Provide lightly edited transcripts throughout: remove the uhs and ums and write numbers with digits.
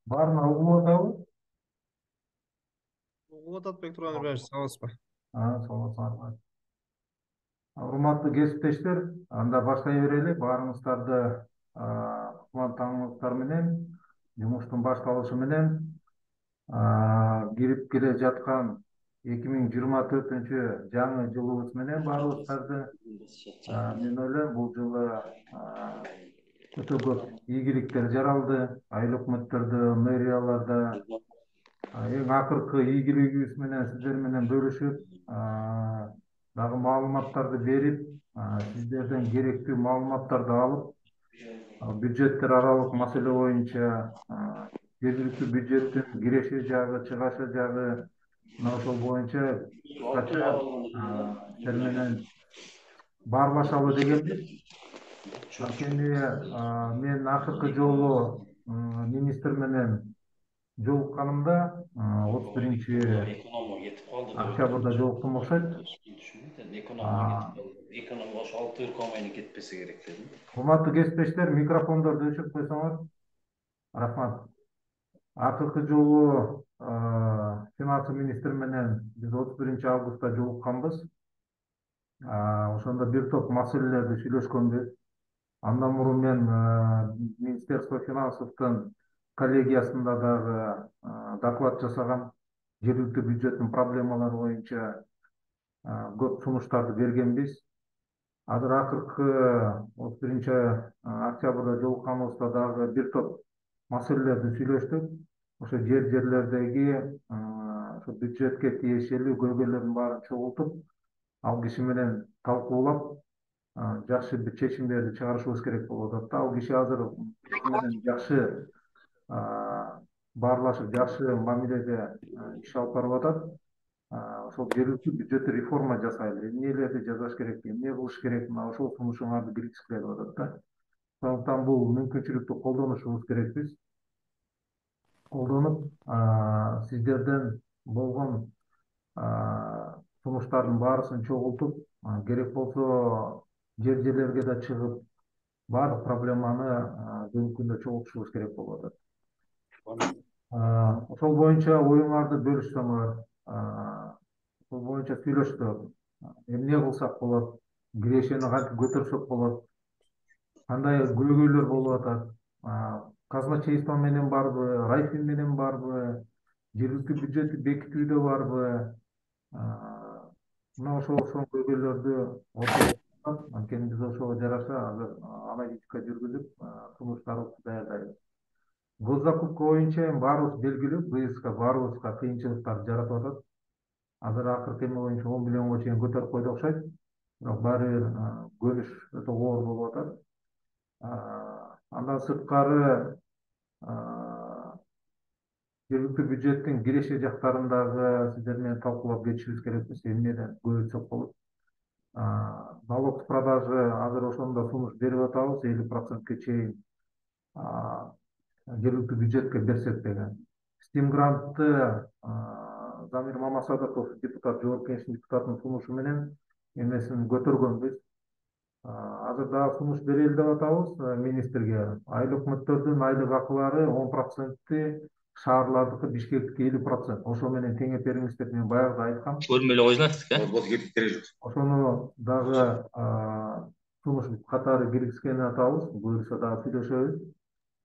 Барын угуп атабы? Угуп атат Бектурган Ибраевич, саламатсызбы? Саламатсызбы. Урматтуу кесиптештер, анда баштай берели. Баарыңыздарды кутман таңыңыздар менен, жумуштун башталышы менен кирип келе жаткан 2024 жаңы жылыбыз менен баарыбыздарды мен ойлойм бул жылы өтө көп ийгиликтер жаралды. Айыл өкмөттөрдө, мэрияларда эң акыркы ийгилигибиз менен сиздер менен бөлүшүп, дагы маалыматтарды берип, сиздерден керектүү маалыматтарды алып, бюджеттер аралык маселе боюнча жергиликтүү бюджеттин киреше жагы, чыгашы жагы, мына ошол боюнча кыскача сиздер менен баарлашалы дегенбиз. Анткени мен акыркы жолу министр менен жолукканымда 31 экономго кетип калды деп октябрда жолуктум окшойт. экономго кетип калды. Эконом ошо 6 майына кетпесе керек дедим. Урматтуу кесиптештер, микрофондорду өчүрүп койсоңор. Рахмат. Акыркы жолу финансы министри менен биз 31 августта жолукканбыз. Ошондо бир топ маселелерди сүйлөшкөнбүз. Андан мурун мен Министерство финансовдун коллегиясында дагы доклад жасагам. Жергиликтүү бюджеттин проблемалары боюнча көп сунуштарды бергенбиз. Азыр акыркы 31 октябрда жолукканыбызда дагы бир топ маселелерди сүйлөштүк. Ошо жерлердеги ошо бюджетке тиешелүү көйгөйлөрдүн баарын чогултуп, ал киши менен талкуулап, жакшы бир чечимдерди чыгарышыбыз керек болуп атат да. Ал киши азыр биз менен жакшы баарлашып, жакшы мамиледе иш алып барып атат. Ошол жергиликтүү бюджет реформа жасайлы, эмнелерди жасаш керек, эмне кылыш керек, мына ошол сунушуңарды киргизгиле деп атат да. Ошондуктан бул мүмкүнчүлүктү колдонушубуз керекпиз. Колдонуп, сиздерден болгон сунуштардын баарысын чогултуп, керек болсо жерлерге да чыгып, баардык проблеманы жөнүндө чогултушубуз керек болуп атат. Ошол боюнча оюңарды бөлүшсөңөр, ошол боюнча сүйлөшсөк, эмне кылсак болот, кирешени кантип көтөрсөк болот, кандай көйгөйлөр болуп атат, казначейство менен барбы, райфин менен барбы, жергиликтүү бюджетти бекитүүдө барбы, мына ошол көйгөйлөрдү анткени биз ошого жараша азыр аналитика жүргүзүп, сунуштарыбызды даярдайбыз. Госзакупка боюнча эми баарыбыз белгилүү, БСК баарыбызга кыйынчылыктар жаратып атат. Азыр акыркы эме боюнча 10 миллионго чейин көтөрүп койду окшойт. Бирок баары бир көнүш өтө оор болуп атат. Андан сырткары жергиликтүү бюджеттин киреше жактарын дагы сиздер менен талкуулап кетишибиз керекпиз. Эмнеден көбөйтсөк болот. Налог с продажи азыр ошондо сунуш берип атабыз, 50%ке чейин жергиликтүү бюджетке берсек деген. Стимгрантты Замир Мамасадыков депутат, Жогорку Кеңештин депутатынын сунушу менен эмесин көтөргөнбүз. Азыр дагы сунуш берели деп атабыз министрге. Айыл өкмөттөрдүн айлык акылары 10%, шаарлардыкы Бишкектики 50%. Ошо менен теңеп бериңиз деп мен баягы айткам. Көрмөлө койсуңарсызбы, э? Болбосо кетип керек жок. Ошону дагы сунуш катары киргизгени атабыз. Буюрса дагы сүйлөшөбүз.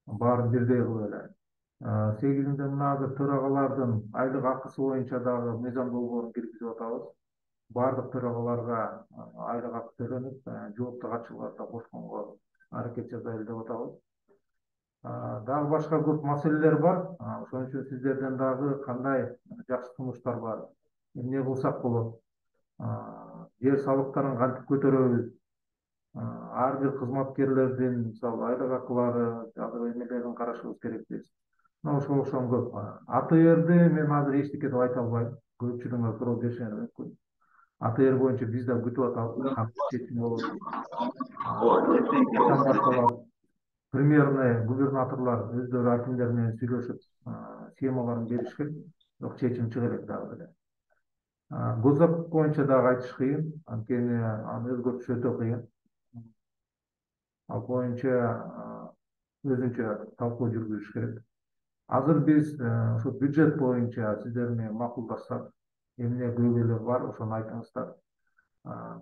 Баарын бирдей кылып эле. 8-нде мына азыр төрагалардын айлык акысы боюнча дагы мыйзам долбоорун киргизип атабыз. Баардык төрагаларга айлык акы төлөнүп, жоопту катчыларды кошконго аракет жасайлы деп атабыз. Дагы башка көп маселелер бар. Ошон үчүн сиздерден дагы кандай жакшы сунуштар бар, эмне кылсак болот, жер салыктарын кантип көтөрөбүз, ар бир кызматкерлердин мисалы айлык акылары, эмелерин карашыбыз керекпиз. Мына ошол окшогон көп. АТРди мен азыр эчтеке деп айта албайм. Көпчүлүгүңөр суроо беришиңер мүмкүн. АТР боюнча биз да күтүп атабыз, кантип чечим болот. Качан башталат? Примерный губернаторлор өздөрү акимдер менен сүйлөшүп, схемаларын беришкен, бирок чечим чыга элек дагы эле. Госзакупка боюнча дагы айтыш кыйын, анткени аны өзгөртүш өтө кыйын. Ал боюнча өзүнчө талкуу жүргүзүш керек. Азыр биз ошо бюджет боюнча сиздер менен макулдашсак, эмне көйгөйлөр бар, ошону айтыңыздар.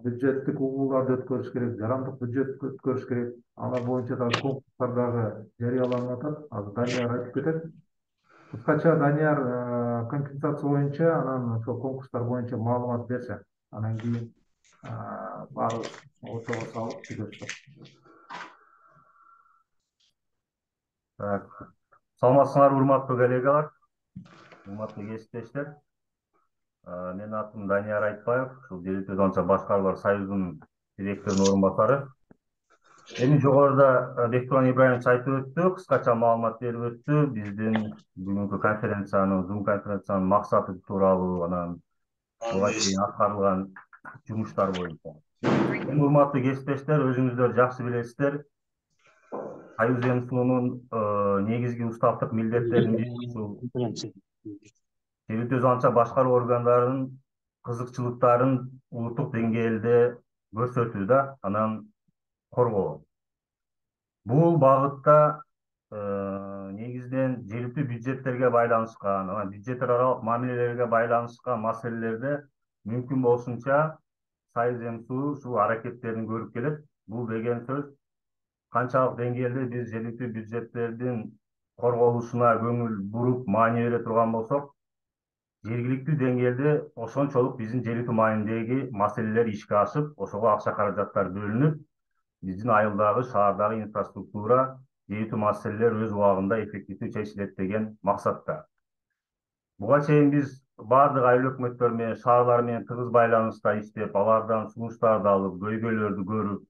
Бюджеттик угууларды өткөрүш керек, жарандык бюджет өткөрүш керек. Алар боюнча дагы конкурстар дагы жарыяланып атат. Азыр Данияр айтып кетет. Кыскача Данияр компенсация боюнча анан ошол конкурстар боюнча маалымат берсе, анан кийин баарыбыз ортого салып сүйлөшсөк. Саламатсыңар, урматтуу коллегалар, урматтуу кесиптештер. Менин атым Данияр Айтбаев, ушул Жер үтүү занча башкаруулар союзунун директорунун орун басары. Эми жогоруда Бектурган Ибраимович айтып өттү, кыскача маалымат берип өттү. Биздин бүгүнкү конференциянын, Zoom конференциянын максаты тууралуу, анан буга чейин аткарылган жумуштар боюнча. Эми урматтуу кесиптештер, өзүңүздөр жакшы билесиздер. Союз МСУнун негизги уставдык милдеттеринин бири ушул жер үтүү занча башкаруу органдарынын кызыкчылыктарын улуттук деңгээлде көрсөтүү да, анан коргоо. Бул багытта негизинен жер үтүү бюджеттерге байланышкан, анан бюджеттер аралык мамилелерге байланышкан маселелерде мүмкүн болушунча Союз МСУ ушул аракеттерин көрүп келет. Бул деген сөз канчалык деңгээлде биз жер үтүү бюджеттердин корголушуна көңүл буруп маани бере турган болсок, жергиликтүү деңгээлде ошончолук биздин жер үтүү маанидеги маселелер ишке ашып, ошого акча каражаттар бөлүнүп, биздин айылдагы, шаардагы инфраструктура, жер үтүү маселелер өз убагында эффективдүү чечилет деген максатта. Буга чейин биз баардык айыл өкмөттөр менен, шаарлар менен тыгыз байланышта иштеп, алардан сунуштарды алып, көйгөйлөрдү көрүп,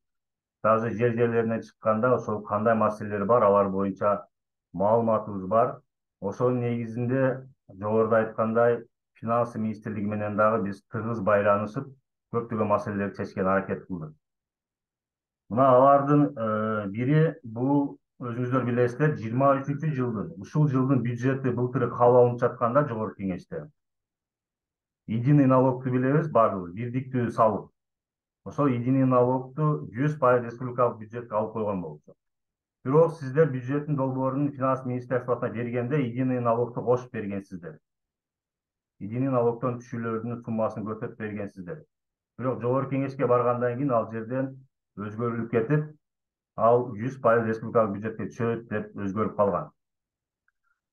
даже жерлерине чыкканда ошол кандай маселелер бар, алар боюнча маалыматыбыз бар. Ошонун негизинде жогоруда айткандай, финансы министрлиги менен дагы биз тыгыз байланышып, көптөгөн маселелерди чечкенге аракет кылдык. Мына алардын бири бул, өзүңүздөр билесиздер, 23-жылдын, ушул жылдын бюджети былтыры кабыл алынып жатканда жогорку кеңеште. Единый налогду билебиз баардыгыбыз, бирдиктүү салык. Ошол единый налогду 100% республикалык бюджетке алып койгон болчу. Бирок сиздер бюджеттин долбоорун финанс министрлигине бергенде единый налогду кошуп бергенсиздер. Единый налогдон түшүүлөрдүн суммасын көрсөтүп бергенсиздер. Бирок жогорку кеңешке баргандан кийин ал жерден өзгөрүлүп кетип, ал 100% республикалык бюджетке түшөт деп өзгөрүп калган.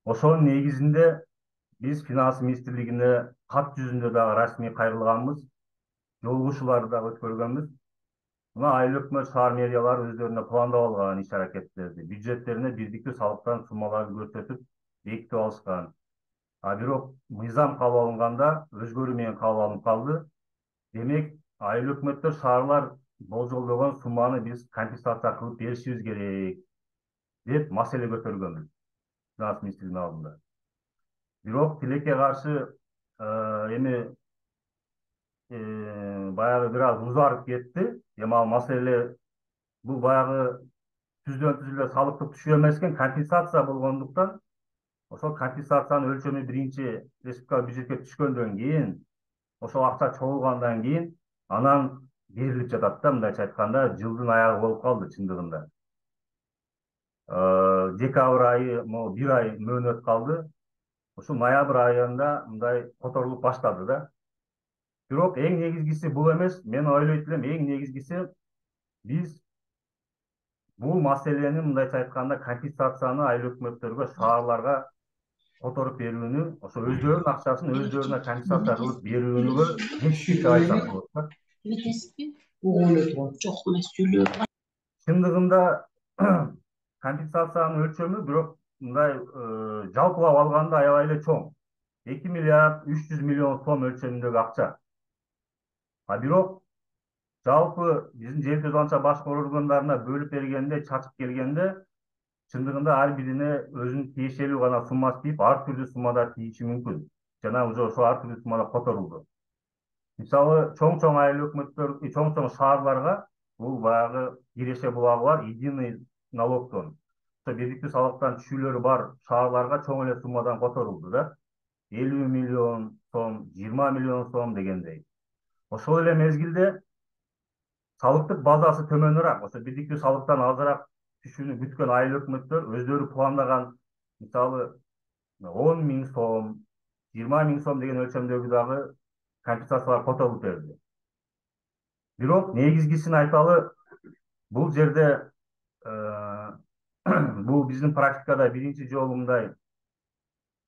Ошонун негизинде биз финанс министрлигине кат жүзүндө дагы расмий кайрылганбыз, жолугушууларды дагы өткөргөнбүз. Мына айыл өкмөт, шаар мэриялары өздөрүнө пландап алган иш аракеттерди, бюджеттерине бирдиктүү салыктан суммаларды көрсөтүп бекитип алышкан. Бирок мыйзам кабыл алынганда өзгөрүү менен кабыл алынып калды. Демек, айыл өкмөттөр, шаарлар болжолдогон сумманы биз компенсация кылып беришибиз керек деп маселе көтөргөнбүз финанс министрлигинин алдында. Бирок тилекке каршы эми баягы бир аз узарып кетти. Эми ал маселе бул баягы түздөн түз эле салыктык түшүү эмес экен, компенсация болгондуктан ошол компенсациянын өлчөмү биринчи республикалык бюджетке түшкөндөн кийин, ошол акча чогулгандан кийин анан берилип жатат да, мындайча айтканда, жылдын аягы болуп калды чындыгында. Декабрь айы, бир ай мөөнөт калды. Ушул ноябрь айында мындай которулуп баштады да. Бирок эң негизгиси бул эмес, мен ойлойт элем, эң негизгиси биз бул маселени, мындайча айтканда, компенсацияны айыл өкмөттөргө, шаарларга которуп берүүнү, ошо өздөрүнүн акчасын өздөрүнө компенсация кылып берүүнүгө жетиштик деп айтсак болот да. Чындыгында компенсациянын өлчөмү бирок мындай жалпылап алганда аябай эле чоң. 2 миллиард 300 миллион сом өлчөмүндөгү акча. Бирок жалпы биздин жер үтүү занча башкаруу органдарына бөлүп бергенде, чачып келгенде, чындыгында ар бирине өзүнүн тиешелүү гана суммасы тийип, ар түрдүү суммада тийиши мүмкүн. Жана уже ошол ар түрдүү суммада которулду. Мисалы, чоң айыл өкмөттөр, чоң шаарларга бул баягы Киреше булагы бар, единый налогдон, бирдиктүү салыктан түшүүлөрү бар шаарларга чоң эле суммадан которулду да. 50 миллион сом, 20 миллион сом дегендей. Ошол эле мезгилде салыктык базасы төмөнүрөөк, ошо бирдиктүү салыктан азыраак түшүүнү күткөн айыл өкмөттөр өздөрү пландаган, мисалы, 10 миң сом, 20 миң сом деген өлчөмдөгү дагы компенсациялар котолуп берди. Бирок негизгисин айталы, бул жерде бул биздин практикада биринчи жолу мындай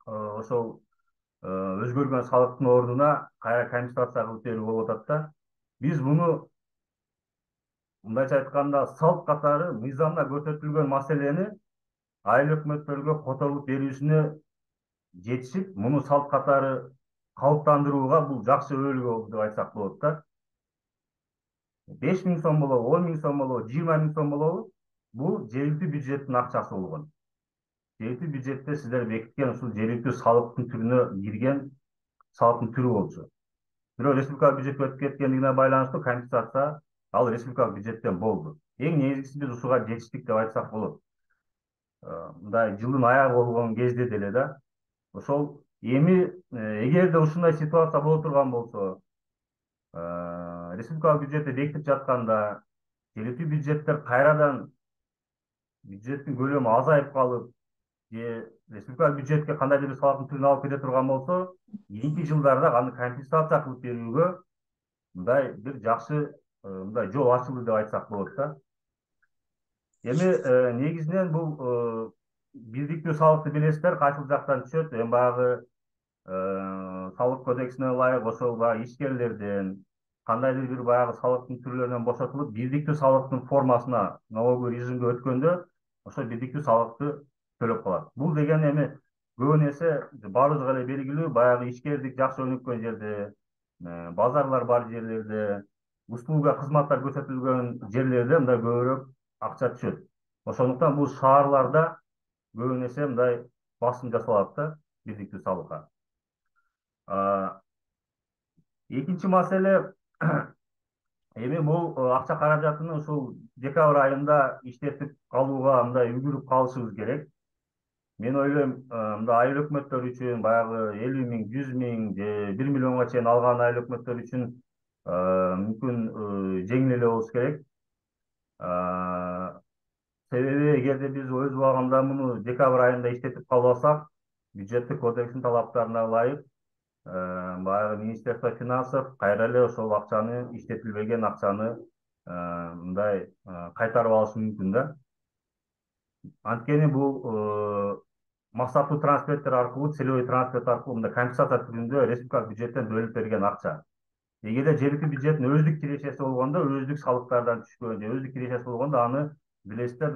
ошол өзгөргөн салыктын ордуна кайра компенсация кылып берүү болуп атат да. Биз муну мындайча айтканда салт катары мыйзамда көрсөтүлгөн маселени айыл өкмөттөргө которуп берүүсүнө жетишип, муну салт катары калыптандырууга бул жакшы өбөлгө болду деп айтсак болот да. 5 миң сом болобу, 10 миң сом болобу, 20 миң сом болобу, бул жергиликтүү бюджеттин акчасы болгон. Жергиликтүү бюджетте сиздер бекиткен ушул жергиликтүү салыктын түрүнө кирген салыктын түрү болчу. Бирок республикалык бюджетке өтүп кеткендигине байланыштуу компенсация ал республикалык бюджеттен болду. Эң негизгиси биз ушуга жетиштик деп айтсак болот. Мындай жылдын аягы болгон кезде деле да. Ошол эми эгерде ушундай ситуация боло турган болсо, республикалык бюджетти бекитип жатканда жергиликтүү бюджеттер кайрадан бюджеттин көлөмү азайып калып, же республикалык бюджетке кандайдыр бир салыктын түрүн алып кете турган болсо, кийинки жылдарда аны компенсация кылып берүүгө мындай бир жакшы мындай жол ачылды деп айтсак болот да. Эми негизинен бул бирдиктүү салыкты билесиздер, кайсыл жактан түшөт? Эми баягы салык кодексине ылайык ошол баягы ишкерлерден кандайдыр бир баягы салыктын түрлөрүнөн бошотулуп, бирдиктүү салыктын формасына, налоговый режимге өткөндө, ошол бирдиктүү салыкты төлөп калат. Бул деген эми көбүн эсе баарыбызга эле белгилүү, баягы ишкердик жакшы өнүккөн жерде, базарлар бар жерлерде, услуга кызматтар көрсөтүлгөн жерлерде мындай көбүрөөк акча түшөт. Ошондуктан бул шаарларда көбүн эсе мындай басым жасалат да бирдиктүү салыкка. Экинчи маселе, эми бул акча каражатын ушул декабрь айында иштетип калууга мындай үлгүрүп калышыбыз керек. Мен ойлойм, мындай айыл өкмөттөр үчүн баягы 50 миң, 100 миң же 1 миллионго чейин алган айыл өкмөттөр үчүн мүмкүн жеңил эле болуш керек. Себеби эгерде биз өз убагында муну декабрь айында иштетип калып алсак, бюджеттик кодекстин талаптарына ылайык баягы Министерство финансов кайра эле ошол акчаны, иштетилбеген акчаны мындай кайтарып алышы мүмкүн да. Анткени бул максаттуу трансферттер аркылуу, целевой трансферт аркылуу мындай компенсация түрүндө республикалык бюджеттен бөлүнүп берген акча. Эгерде жергиликтүү бюджеттин өздүк кирешеси болгондо, өздүк салыктардан түшкөн же өздүк кирешеси болгондо аны билесиздер,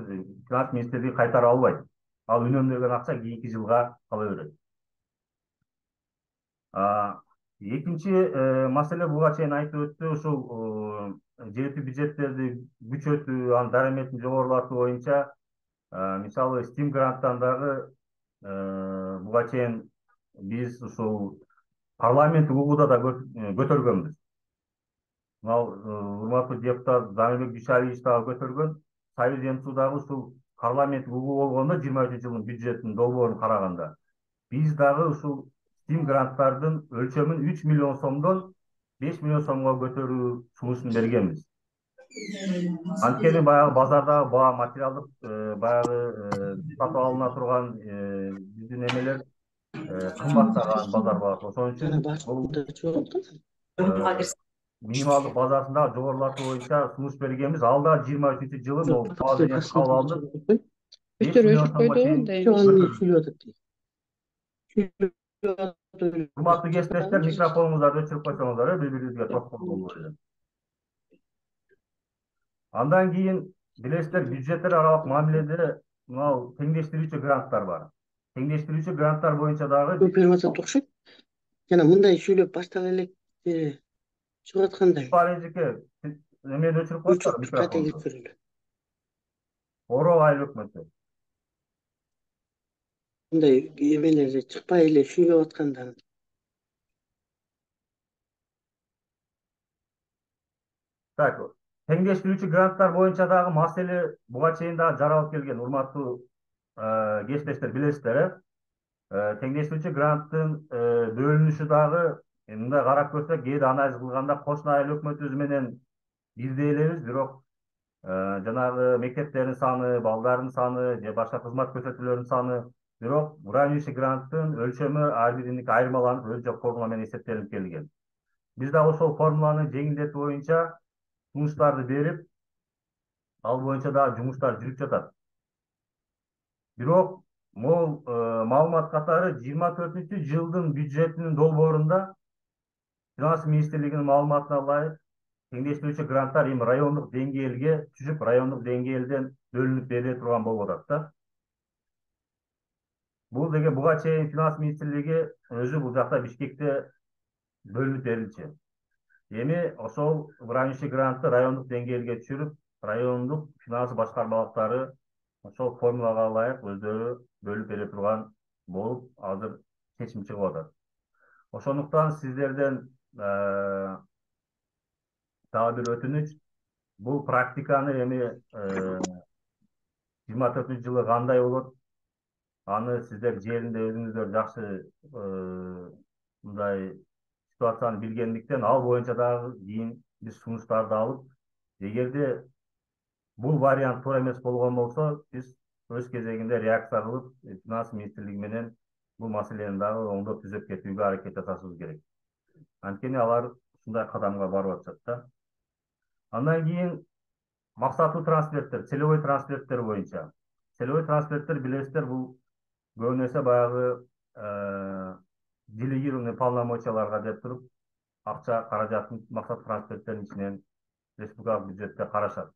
финанс министрлиги кайтара албайт. Ал үнөмдөгөн акча кийинки жылга кала берет. Экинчи маселе буга чейин айтып өттү, ушул жергиликтүү бюджеттерди күчөтүү, анын дараметин жогорулатуу боюнча, мисалы Steam гранттан дагы буга чейин биз ушул парламенттик угууда да көтөргөнбүз. Мынау урматтуу депутат Замирбек Дүйшалиевич дагы көтөргөн. Союз МСУ дагы ушул парламенттик угуу болгондо 23 жылдын бюджетинин долбоорун караганда биз дагы ушул Steam гранттардын өлчөмүн 3 миллион сомдон 5 миллион сомго көтөрүү сунушун бергенбиз. Анткени баягы базардагы баа, материалдык баягы сатып алына турган биздин эмелер кымбаттаган базар баасы. Ошон үчүн минималдык базасын дагы жогорулатуу боюнча сунуш бергенбиз. Ал да 23 жылы могу баа менен кабыл алынып 5 миллион сомго чейин. Урматтуу кесиптештер, микрофонуңуздарды өчүрүп койсоңуздар, бири-бирибизге тоскоол болуп эле. Андан кийин билесиздер, бюджеттер аралык мамиледе мынау теңдештирүүчү гранттар бар. Теңдештирүүчү гранттар боюнча дагы көрүп окшойт. Жана мындай сүйлөп баштала элек чыгып аткандай. Парежике, эмени өчүрүп койсоңор микрофонду. Oro айыл өкмөтү. Мындай эмелер чыкпай эле сүйлөп атканда. Так, теңдештирүүчү гранттар боюнча дагы маселе буга чейин дагы жаралып келген, урматтуу кесиптештер, билесиздер, теңдештирүүчү гранттын бөлүнүшү дагы мындай карап көрсөк, кээде анализ кылганда кошуна айыл өкмөтүбүз менен бирдей элебиз, бирок жанагы мектептердин саны, балдардын саны же башка кызмат көрсөтүүлөрдүн саны Бирок Вранюши гранттын өлчөмү ар бириники айырмаланып өзүнчө формула менен эсептелип келген. Биз дагы ошол формуланы жеңилдетүү боюнча сунуштарды берип, ал боюнча дагы жумуштар жүрүп жатат. Бирок могул маалымат катары 24-жылдын бюджетинин долбоорунда Финанс министрлигинин маалыматына ылайык теңдештирүүчү гранттар эми райондук деңгээлге түшүп, райондук деңгээлден бөлүнүп бериле турган болуп атат да. Бул деген буга чейин Финанс министрлиги өзү бул жакта Бишкекте бөлүнүп берилчү. Эми ошол Вранюши грантты райондук деңгээлге түшүрүп, райондук финанс башкармалыктары ошол формулага ылайык өздөрү бөлүп бере турган болуп, азыр чечим чыгып атат. Ошондуктан сиздерден дагы бир өтүнүч, бул практиканы эми 24-жылы кандай болот? Аны сиздер жеринде өзүңүздөр жакшы мындай ситуацияны билгендиктен ал боюнча дагы кийин биз сунуштарды алып, эгерде бул вариант туура эмес болгон болсо, биз өз кезегинде реакция кылып, Финанс министрлиги менен бул маселени дагы оңдоп түзөп кетүүгө аракет жасашыбыз керек. Анткени алар ушундай кадамга барып атышат да. Андан кийин максаттуу трансферттер, целевой трансферттер боюнча. Целевой трансферттер билесиздер, бул көбүнесе эсе баягы делегированный полномочияларга деп туруп, акча каражатын максаттуу трансферттердин ичинен республикалык бюджетте карашат.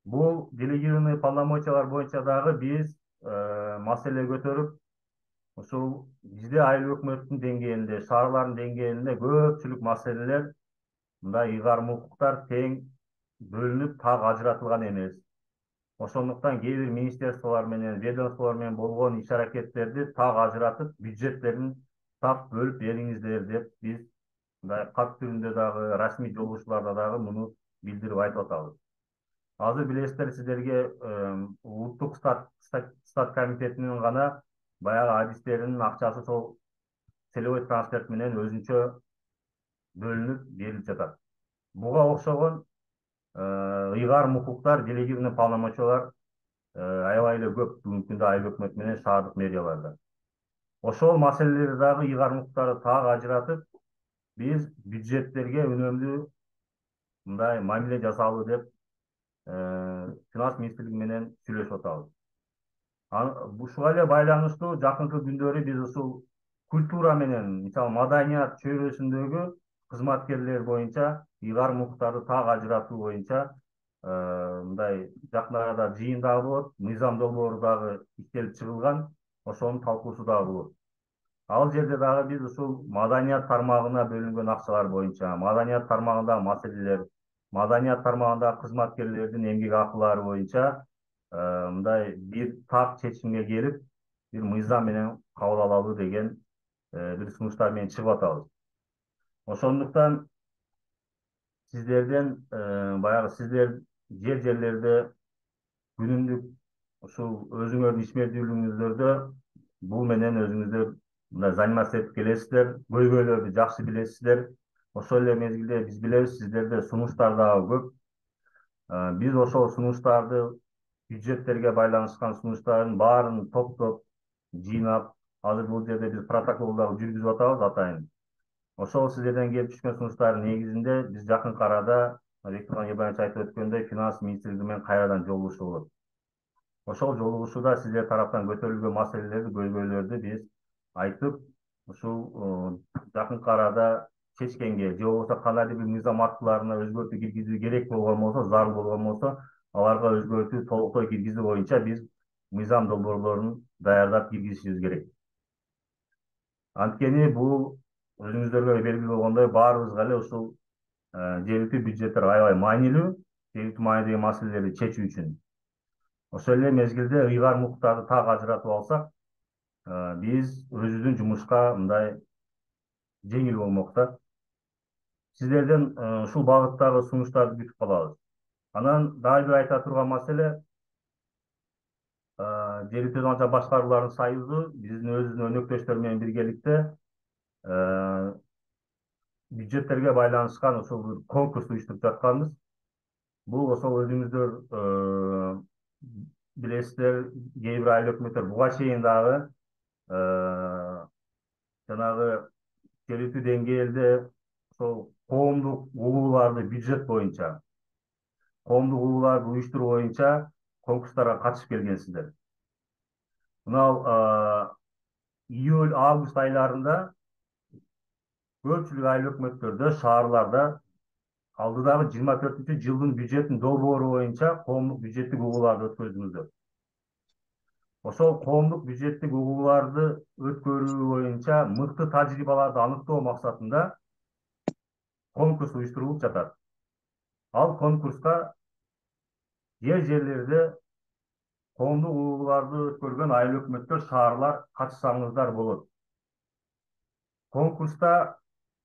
Бул делегированный полномочиялар боюнча дагы биз маселе көтөрүп, ушул бизде айыл өкмөттүн деңгээлинде, шаарлардын деңгээлинде көпчүлүк маселелер мындай ыйгарым укуктар тең бөлүнүп, так ажыратылган эмес. Ошондуктан кээ бир министерстволор менен, ведомстволор менен болгон иш аракеттерди так ажыратып, бюджеттерин так бөлүп бериңиздер деп биз мындай кат түрүндө дагы, расмий жолугушууларда дагы муну билдирип айтып атабыз. Азыр билесиздер, сиздерге улуттук стат комитетинин гана баягы адистеринин акчасы сол целевой трансферт менен өзүнчө бөлүнүп берилип жатат. Буга окшогон ыйгарым укуктар, делегированный полномочиялар аябай эле көп бүгүнкү күндө айыл өкмөт менен шаардык мэрияларда. Ошол маселелерди дагы ыйгарым укуктарды так ажыратып, биз бюджеттерге үнөмдүү мындай мамиле жасалуу деп Финанс министрлиги менен сүйлөшүп атабыз. Ушуга эле байланыштуу жакынкы күндөрү биз ушул культура менен, мисалы маданият чөйрөсүндөгү кызматкерлер боюнча ыйгарым укуктарды так ажыратуу боюнча мындай жакын арада жыйын дагы болот, мыйзам долбоору дагы иштелип чыгылган, ошонун талкуусу дагы болот. Ал жерде дагы биз ушул маданият тармагына бөлүнгөн акчалар боюнча, маданият тармагындагы маселелер, маданият тармагындагы кызматкерлердин эмгек акылары боюнча мындай бир так чечимге келип, бир мыйзам менен кабыл алалы деген бир сунуштар менен чыгып атабыз. Ошондуктан сиздерден баягы сиздер жерлерде күнүмдүк ушул өзүңөрдүн ишмердүүлүгүңүздөрдө бул менен өзүңүздөр мындай заниматься этип келесиздер, көйгөйлөрдү жакшы билесиздер. Ошол эле мезгилде биз билебиз, сиздерде сунуштар дагы көп. Биз ошол сунуштарды, бюджеттерге байланышкан сунуштардын баарын топтоп, жыйнап, азыр бул жерде биз протокол дагы жүргүзүп атабыз атайын. Ошол сиздерден келип түшкөн сунуштардын негизинде биз жакынкы арада, Бектурган Эбаевич айтып өткөндөй, Финанс министрлиги менен кайрадан жолугушуу болот. Ошол жолугушууда сиздер тараптан көтөрүлгөн маселелерди, көйгөйлөрдү биз айтып, ушул жакынкы арада чечкенге, же болбосо кандайдыр бир мыйзам актыларына өзгөртүү киргизүү керек болгон болсо, зарыл болгон болсо, аларга өзгөртүү, толуктоо киргизүү боюнча биз мыйзам долбоорлорун даярдап киргизишибиз керек. Анткени бул өзүңүздөргө белгилүү болгондой, баарыбызга эле ушул жергиликтүү бюджеттер аябай маанилүү, жергиликтүү маанилүү маселелерди чечүү үчүн. Ошол эле мезгилде ыйгарым укуктарды так ажыратып алсак, биз өзүбүздүн жумушка мындай жеңил болмок да. Сиздерден ушул багыттагы сунуштарды күтүп калабыз. Анан дагы бир айта турган маселе, жергиликтүү жана башкаруулардын союзу биздин өзүбүздүн өнөктөштөр менен биргеликте бюджеттерге байланышкан ошол бир конкурс уюштуруп жатканбыз. Бул ошол өзүңүздөр билесиздер, кээ бир айыл өкмөттөр буга чейин дагы жанагы жергиликтүү деңгээлде ошол коомдук улууларды бюджет боюнча, коомдук улууларды уюштуруу боюнча конкурстарга катышып келгенсиздер. Мынау июль, август айларында көпчүлүк айыл өкмөттөрдө, шаарларда алдыдагы 24-жылдын бюджетин долбоору боюнча коомдук бюджеттик угууларды өткөздүңүздөр. Ошол коомдук бюджеттик угууларды өткөрүү боюнча мыкты тажрыйбаларды аныктоо максатында конкурс уюштурулуп жатат. Ал конкурска жерлерде коомдук угууларды өткөргөн айыл өкмөттөр, шаарлар катышсаңыздар болот. Конкурста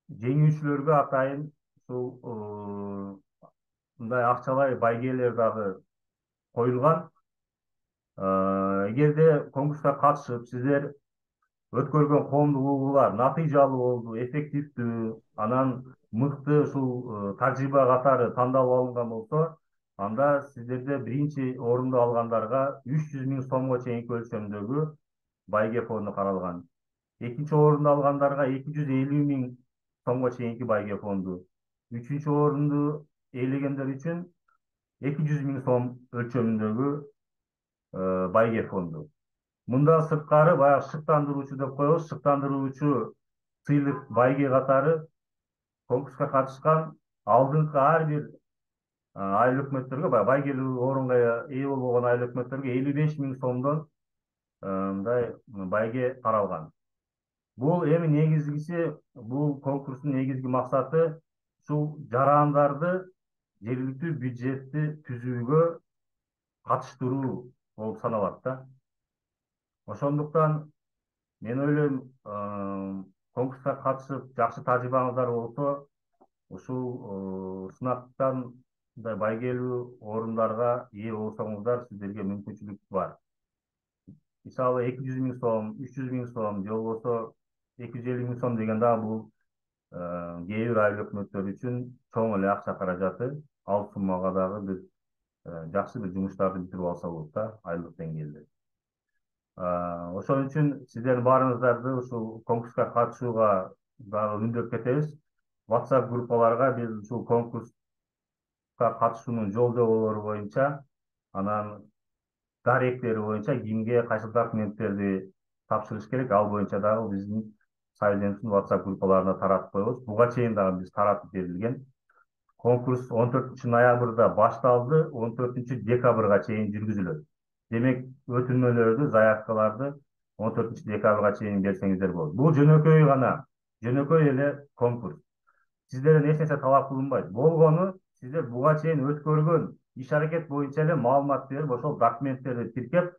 жеңүүчүлөргө атайын ушул мындай акчалай байгелер дагы коюлган. Эгерде конкурска катышып, сиздер өткөргөн коомдук угуулар натыйжалуу болду, эффективдүү, анан мыкты ушул тажрыйба катары тандалып алынган болсо, анда сиздерде биринчи орунду алгандарга 300 000 сомго чейинки өлчөмдөгү байге фонду каралган. Экинчи орунду алгандарга 250 000 сомго чейинки байге фонду. Үчүнчү орунду ээлегендер үчүн 200 000 сом өлчөмүндөгү байге фонду. Мындан сырткары баягы шыктандыруучу деп коебуз, шыктандыруучу сыйлык байге катары конкурска катышкан алдыңкы ар бир айыл өкмөттөргө, байгелүү орунга ээ болбогон айыл өкмөттөргө 55 000 сомдон мындай байге таралган. Бул эми негизгиси, бул конкурстун негизги максаты ушул жарандарды жергиликтүү бюджетти түзүүгө катыштыруу болуп саналат да. Ошондуктан мен ойлойм, конкурска катышып жакшы тажрыйбаңыздар болсо, ушул сынактан мындай байгелүү орундарга ээ болсоңуздар, сиздерге мүмкүнчүлүк бар. Мисалы 200 000 сом, 300 000 сом, же болбосо 250 000 сом деген дагы бул кээ бир айыл өкмөттөр үчүн чоң эле акча каражаты. Ал суммага дагы биз жакшы бир жумуштарды бүтүрүп алса болот да, айлык деңгээлде. Ошон үчүн сиздердин баарыңыздарды ушул конкурска катышууга дагы үндөп кетебиз. WhatsApp группаларга биз ушул конкурска катышуунун жол жоболору боюнча, анан даректери боюнча кимге кайсы документтерди тапшырыш керек, ал боюнча дагы биздин Союземсиздин WhatsApp группаларына таратып коебуз. Буга чейин дагы биз таратып берилген. Конкурс 14 ноябрда башталды, 14 декабрга чейин жүргүзүлөт. Демек, өтүнмөлөрдү, заявкаларды 14 декабрга чейин берсеңиздер болот. Бул жөнөкөй гана, жөнөкөй эле конкурс. Сиздерден эч нерсе талап кылынбайт. Болгону сиздер буга чейин өткөргөн иш аракет боюнча эле маалымат берип, ошол документтерди тиркеп,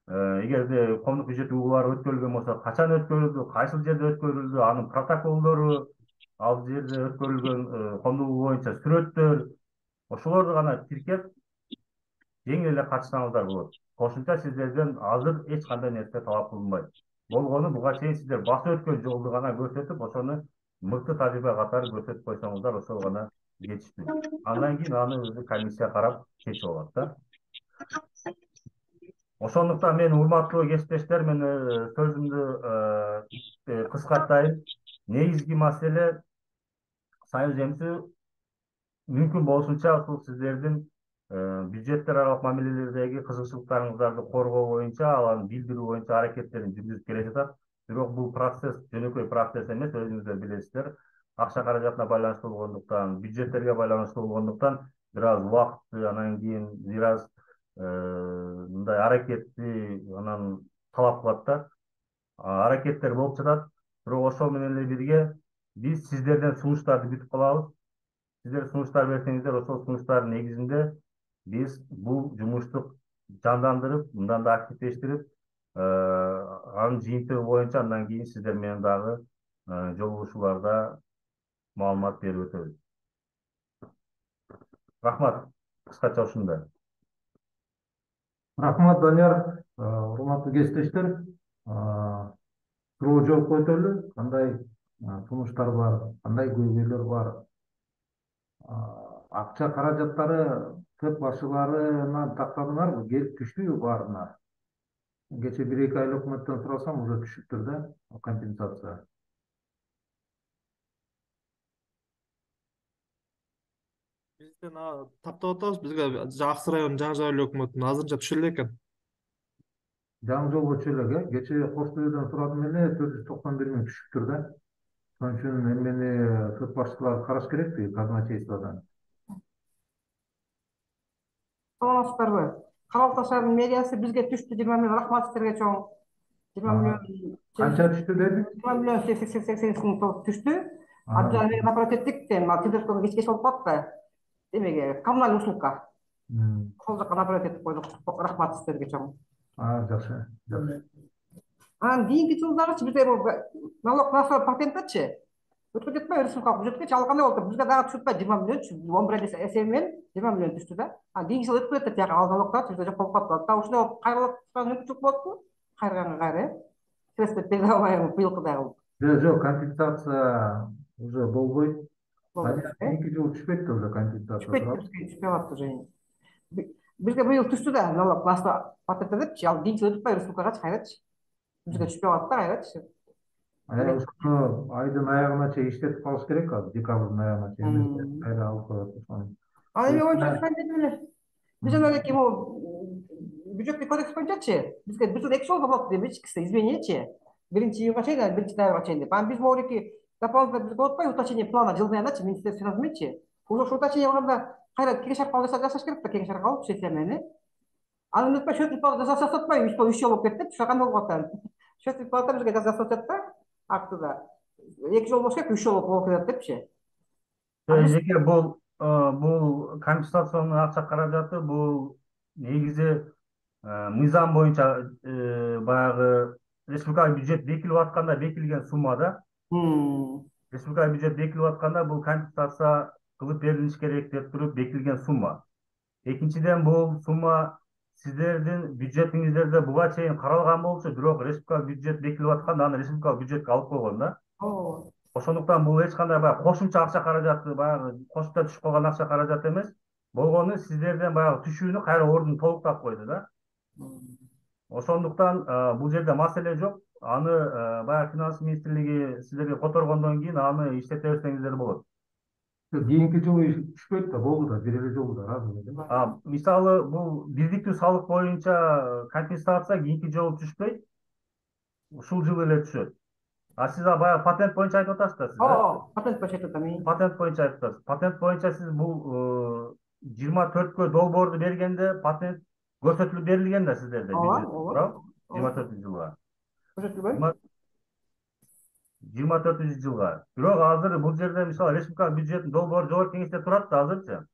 эгерде коомдук бюджет угуулары өткөрүлгөн болсо, качан өткөрүлдү, кайсыл жерде өткөрүлдү, анын протоколдору, ал жерде өткөрүлгөн коомдук угуу боюнча сүрөттөр, ошолорду гана тиркеп жеңил эле катышсаңыздар болот. Кошумча сиздерден азыр эч кандай нерсе талап кылынбайт. Болгону буга чейин сиздер басып өткөн жолду гана көрсөтүп, ошону мыкты тажрыйба катары көрсөтүп койсоңуздар, ошол гана жетиштүү. Андан кийин аны өзү комиссия карап чечип алат да. Ошондуктан мен, урматтуу кесиптештер, мен сөзүмдү кыскартайын. Негизги маселе Союз Эмсү мүмкүн болушунча ушул сиздердин бюджеттер аралык мамилелердеги кызыкчылыктарыңыздарды коргоо боюнча, аларды билдирүү боюнча аракеттерин жүргүзүп келе жатат. Бирок бул процесс жөнөкөй процесс эмес, өзүңүздөр билесиздер. Акча каражатына байланыштуу болгондуктан, бюджеттерге байланыштуу болгондуктан бир аз убакытты, анан кийин бир аз мындай аракетти анан талап кылат да. Аракеттер болуп жатат. Бирок ошол менен эле бирге биз сиздерден сунуштарды күтүп калабыз. Сиздер сунуштар берсеңиздер, ошол сунуштардын негизинде биз бул жумушту жандандырып, мындан да активдештирип, анын жыйынтыгы боюнча андан кийин сиздер менен дагы жолугушууларда маалымат берип өтөбүз. Рахмат, кыскача ушундай. Рахмат, Данияр. Урматтуу кесиптештер, суроо жооп койдулу, кандай сунуштар бар, кандай көйгөйлөр бар. Акча каражаттары ТЭП башчыларынан тактадыңарбы? Келип түштүбү баарына? Geçe 1-2 aylık hükümetten sorasam уже düşüktür de o kompensasiya. Бизден таптап атабыз. Бизге Аксы районунун Жаңы Жабыл өкмөтүнөн азырынча түшө элек экен. Жаңы жолго чөйлөк, Geçe Кош Төөдөн сурадым эле 491 миң түшүктür да. Ошон үчүн эмени ТЭП башчылары караш керекпи казначействодон? Саламатсыздарбы? Карал Таш шаарынын мэриясы бизге түштү 20 миллион, рахмат сиздерге чоң. 20 миллион Канча түштү дедик? 20 миллион 80 миң түштү. Ал жерге напротив эттик, телефонго кеч болуп калат да. Эмеге коммуналдык услугка. Сол жака напротив этип койдук. Рахмат сиздерге чоң. Жакшы. Анан кийинки жылдарычы бизде налог на патенттечи өтүп кетпей республикалык бюджетке алгандай болуп, бизге дагы түшүп атпайбы 20 миллион, 11 эсеби менен 20 миллион түштү да. Анан кийинки жыл өтүп кетет, ал налогдор бизде жок болуп калат. Да ушуну кайрылып мүмкүнчүлүк болупу? Кайрылганга кайры. Средства бере албайбы быйылкыдагы? Жок, компенсация уже болбойт. Кийинки жыл түшпөйт да уже компенсация. Түшпөй калат уже. Бизге быйыл түштү да налог на патенттер депчи, ал кийинки жыл өтүп республикага кайрычы. Бизге түшпөй калат да кайрычы. Ушуну айдын аягына чейин иштетип калыш керек, декабрдын аягына чейин. Кайра алып коет ошону. Ал эми боюнча кантип эле. Бизден элеки бюджеттик кодекс боюнчачы бизге бир жыл 2 жолго болот деп ичкиси изменениечи. 1-июнга чейин, 1-ноябрга чейин деп. Анан биз могуреки дополнительно бизге болот го уточнение плана жылдын аягына министерство финансменчи. Уже ошол уточнение кылганда кайра кеңеш аркылуу жасаш керек да, кеңеш аркылуу сессия менен. Анын өтпөй счетный палата жасап атпайбы, 3 жыл болуп кетти деп, ошо кандай болуп атат? Счетный палата бизге жасап атат да, актыда. 2 жыл болуш керек, 3 жыл болуп кетет депчи. Эки бул компенсациянын акча каражаты бул негизи мыйзам боюнча баягы республикалык бюджет бекилип атканда бекилген сумма да. Республикалык бюджет бекилип атканда бул компенсация кылып берилиш керек деп туруп бекилген сумма. Экинчиден бул сумма сиздердин бюджетиңиздерде буга чейин каралган болчу, бирок республикалык бюджет бекилип атканда аны республикалык бюджетке алып койгон да. Ошондуктан бул эч кандай баягы кошумча акча каражаты, баягы кошумча түшүп калган акча каражаты эмес. Болгону сиздерден баягы түшүүнү кайра ордун толуктап койду да. Ошондуктан бул жерде маселе жок. Аны баягы финанс министрлиги сиздерге которгондон кийин аны иштете берсеңиздер болот. Кийинки жылы түшпөйт да, болду да, бир эле жолу да. Мисалы бул бирдиктүү салык боюнча компенсация кийинки жолу түшпөйт. Ушул жылы эле түшөт. Сиз баягы патент боюнча айтып атасыз да, сиз. Патент боюнча айтып атам. Патент боюнча айтып атасыз. Патент боюнча сиз бул 24кө долбоорду бергенде патент көрсөтүлүп берилген да сиздерде бюджет, туурабы? 24-жылга. Көрсөтүлгөн? 24-жылга. Бирок азыр бул жерде мисалы республика бюджеттин долбоору жогорку кеңеште турат да азырчы.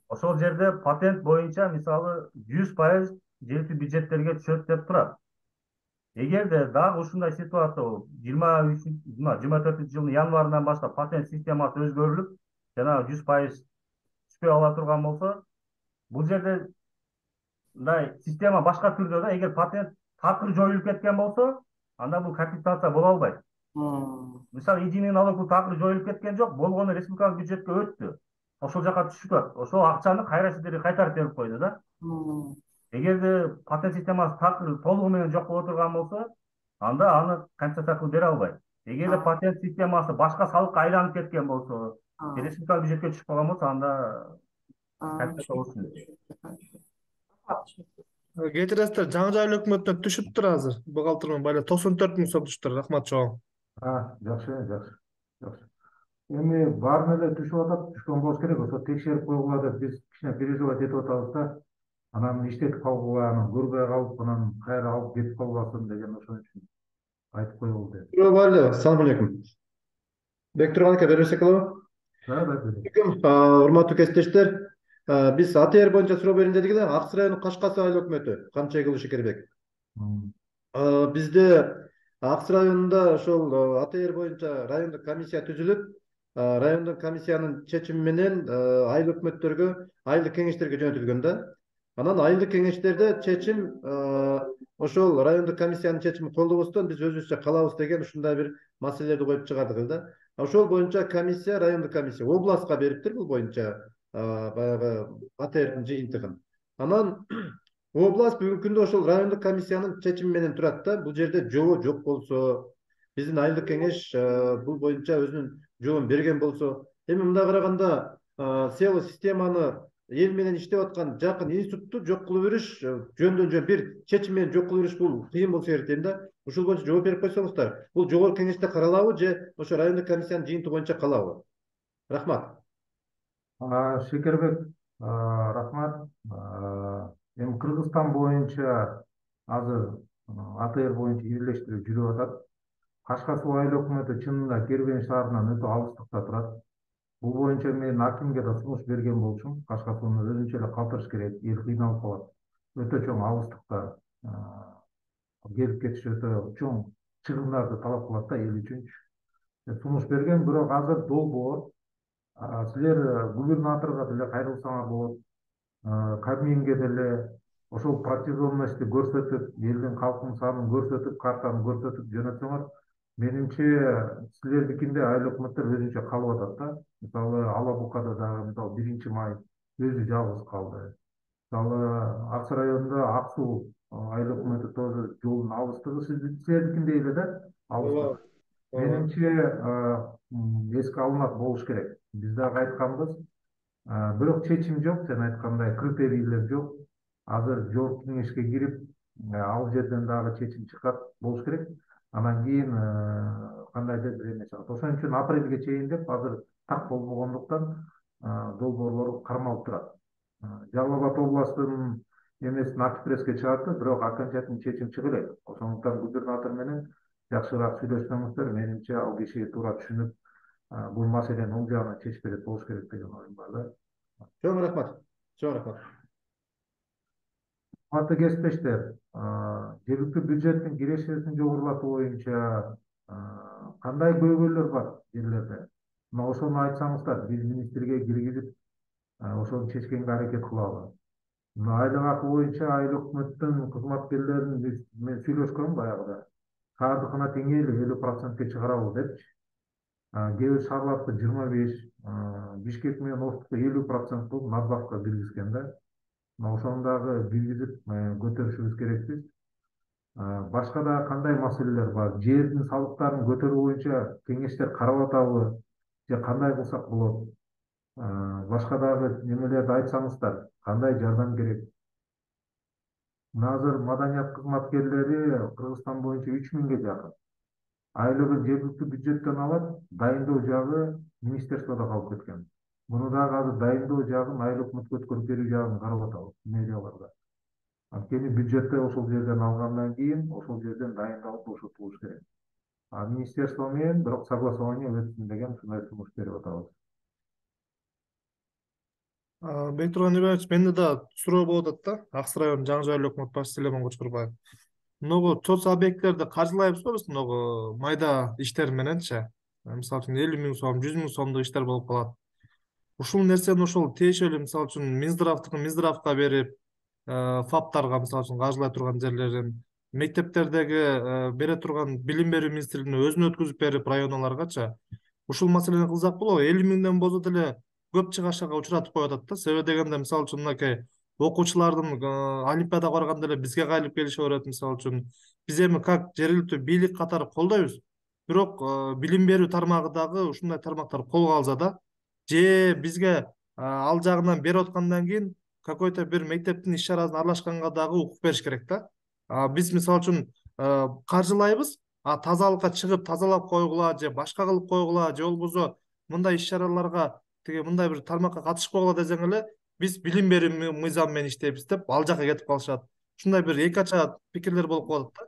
Ошол жерде патент боюнча мисалы 100% жергиликтүү бюджеттерге түшөт деп турат. Эгерде дагы ушундай ситуация 24-жылдын январынан баштап патент системасы өзгөрүлүп, жана 100% түшпөй ала турган болсо, бул жерде мындай система башка түрдө да, эгер патент такыр жоюлуп кеткен болсо, анда бул компенсация боло албайт. Мисалы единый налог бул такыр жоюлуп кеткен жок, болгону республикалык бюджетке өттү. Ошол жака түшүп атат. Ошол акчаны кайра сиздерге кайтарып берип койду да. Эгерде патент системасы такыр толугу менен жок боло турган болсо, анда аны компенсация кылып бере албайт. Эгерде патент системасы башка салыкка айланып кеткен болсо, республикалык бюджетке түшүп калган болсо, анда компенсация болсун. Кечиресиздер, Жаңы Жабыл өкмөтүнөн түшүптүр азыр. Бухгалтермен байлап 94 миң сом түшүптүр. Рахмат чоң. Жакшы. Эми баарын эле түшүп атат, түшкөн болуш керек. Ошо текшерип койгула деп биз кичине переживать этип атабыз да. Анан иштетип калгыла, анан көрбөй калып, анан кайра алып кетип калбасын деген ошон үчүн айтып коелу деп. Assalamu alaikum. Бектурган ака бербесек болобу? Урматтуу кесиптештер, биз АТР боюнча суроо берейин дедик да, Аксы районунун Кашкас айыл өкмөтү Камчай Кылышыкербек. Бизде Аксы районунда ошол АТР боюнча райондук комиссия түзүлүп, райондук комиссиянын чечими менен айыл өкмөттөргө, айылдык кеңештерге жөнөтүлгөн да. Анан айылдык кеңештерде чечим ошол райондук комиссиянын чечимин колдобостон биз өзүбүзчө калабыз деген ушундай бир маселелерди коюп чыгардык да. Ошол боюнча комиссия, райондук комиссия областка бериптир бул боюнча баягы АТРдин жыйынтыгын. Анан область бүгүнкү күндө ошол райондук комиссиянын чечими менен турат да. Бул жерде жобо жок болсо, биздин айылдык кеңеш бул боюнча өзүнүн жообун берген болсо, эми мындай караганда село системаны эл менен иштеп аткан жакын институтту жок кылып бериш, жөндөн жөн бир чечим менен жок кылып бериш бул кыйын болсо керек дейм да. Ушул боюнча жооп берип койсоңуздар. Бул жогорку кеңеште каралабы же ошо райондук комиссиянын жыйынтыгы боюнча калабы? Рахмат. Шекербек, рахмат. Эми Кыргызстан боюнча азыр АТР боюнча бирлештирүү жүрүп атат. Кашка суу айыл өкмөтү чынында Кербен шаарынан өтө алыстыкта турат. Бул боюнча мен акимге да сунуш берген болчумун. Кашка сууну өзүнчө эле калтырыш керек, эл кыйналып калат. Өтө чоң алыстыкта келип кетиш өтө чоң чыгымдарды талап кылат да эл үчүнчү. Сунуш берген, бирок азыр долбоор. Силер губернаторго деле кайрылсаңар болот. Кабминге деле ошол протяженностьти көрсөтүп, элдин калкынын санын көрсөтүп, картаны көрсөтүп жөнөтсөңөр, менимче силердикинде айыл өкмөттөр өзүнчө калып атат да. Мисалы Ала Букада дагы мисалы 1-май өзү жалгыз калды. Мисалы Аксы районунда Ак Суу айыл өкмөтү тоже жолдун алыстыгы силердикиндей эле да, алыстык. Менимче эске алынат болуш керек. Биз дагы айтканбыз. Бирок чечим жок, сен айткандай критерийлер жок. Азыр жогорку кеңешке кирип, ал жерден дагы чечим чыгат болуш керек. Анан кийин кандайдыр бир эме чыгат. Ошон үчүн апрелге чейин деп азыр так болбогондуктан долбоорлор кармалып турат. Жалал Абад областынын эмесин актив пресске чыгарды, бирок окончательный чечим чыга элек. Ошондуктан губернатор менен жакшыраак сүйлөшсөңүздөр, менимче ал киши туура түшүнүп, бул маселени оң жагынан чечип берет болуш керек деген оюм бар да. Чоң рахмат. Чоң рахмат. Урматтуу кесиптештер, жергиликтүү бюджеттин кирешесин жогорулатуу боюнча кандай көйгөйлөр бар жерлерде? Мына ошону айтсаңыздар, биз министрге киргизип, ошону чечкенге аракет кылалы. Мына айлык акы боюнча айыл өкмөттүн кызматкерлерин мен сүйлөшкөм баягыда. Шаардыкына тең эле 50%ке чыгарабыз депчи. Кээ бир шаарлардыкы 25, Бишкек менен Оштукта 50% болуп надбавка киргизген да. Ошону дагы киргизип көтөрүшүбүз керекпиз. Башка да кандай маселелер бар? Жердин салыктарын көтөрүү боюнча кеңештер карап атабы же кандай кылсак болот? Башка дагы немелерди айтсаңыздар, кандай жардам керек? Азыр маданият кызматкерлери Кыргызстан боюнча 3000ге жакын. Айлыгын жергиликтүү бюджеттен алат, дайындоо жагы министерстводо калып кеткен. Муну дагы азыр дайындоо жагын айыл өкмөткө өткөрүп берүү жагын карап атабыз мэрияларда. Анткени бюджетте ошол жерден алгандан кийин ошол жерден дайындалып бошотулуш керек. Министерство менен бирок согласование өтсүн деген ушундай сунуш берип атабыз. Бектурган Ибраевич, менде да суроо болуп атат да. Аксы районунун жаңы жайлуу өкмөт башчысы Сулейман Кочкурбаев. Многу чоц объекттерди каржылайбызбы биз многу майда иштер мененчи? Мисалы үчүн 50 000 сом, 100 000 сомдук иштер болуп калат. Ушул нерсени ошол тиешелүү мисалы үчүн Минздравка берип, ФАПтарга мисалы үчүн каржылай турган жерлерин, мектептердеги бере турган билим берүү министрлигине өзүнө өткүзүп берип районаларгачы ушул маселени кылсак болобу? 50 000ден бозо деле көп чыгашага учуратып коюп атат да. Себеби дегенде мисалы үчүн мынакей окуучулардын олимпиадага барганда эле бизге кайрылып келише берет мисалы үчүн. Биз эми как жергиликтүү бийлик катары колдойбуз. Бирок билим берүү тармагы дагы ушундай тармактар колго алса да, же бизге ал жагынан берип аткандан кийин какой-то бир мектептин иш чарасына аралашканга дагы укук бериш керек да. Биз мисалы үчүн каржылайбыз, тазалыкка чыгып тазалап койгула же башка кылып койгула же болбосо мындай иш чараларга тиги мындай бир тармакка катышпагыла десең эле биз билим берүү мыйзамы менен иштейбиз деп ал жака кетип калышат. Ушундай бир эки ача пикирлер болуп калат да.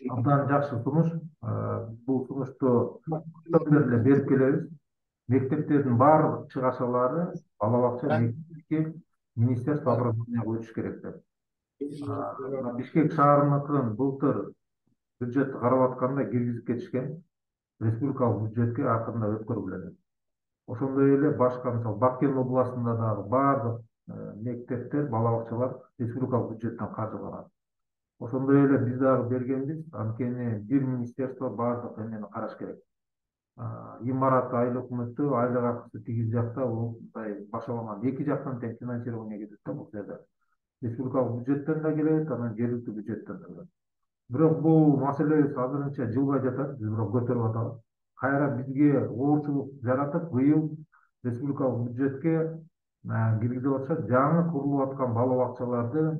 Абдан жакшы сунуш. Бул сунушту эле берип келебиз. Мектептердин баардык чыгашалары бала бакча мектепке министерство образованияга өтүш керек деп. Бишкек шаарыныкын былтыр бюджетти карап атканда киргизип кетишкен. Республикалык бюджетке акырында өткөрүлөт. Ошондой эле башка мисалы Баккен областында дагы баардык мектептер, бала бакчалар республикалык бюджеттен каржыланат. Ошондой эле биз дагы бергенбиз, анткени бир министерство баардык эмени караш керек. имарат айыл өкмөттү айлык акысы тигиз жакта бул мындай башаламан эки жактан тең финансирование кетет да бул жерде. Республикалык бюджеттен да келет, анан жергиликтүү бюджеттен да келет. Бирок бул маселебиз азырынча жылбай жатат, биз бирок көтөрүп атабыз. Кайра бизге оорчулук жаратып, быйыл республикалык бюджетке киргизип атышат жаңы курулуп аткан бала бакчаларды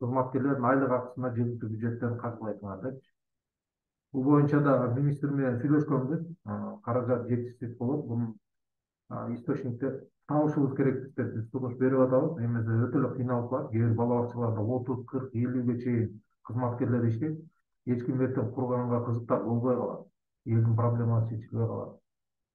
кызматкерлердин айлык акысына жергиликтүү бюджеттен каржылайтындар депчи. Бул боюнча да министр менен сүйлөшкөнбүз. Каражат жетишсиз болот. Бунун источниктер табышыбыз керек деп биз сунуш берип атабыз. Эмесе өтө эле кыйналып калат. Кээ бир бала бакчаларда 30, 40, 50ге чейин кызматкерлер иштейт. Эч ким эртең курганга кызыктар болбой калат. Элдин проблемасы чечилбей калат.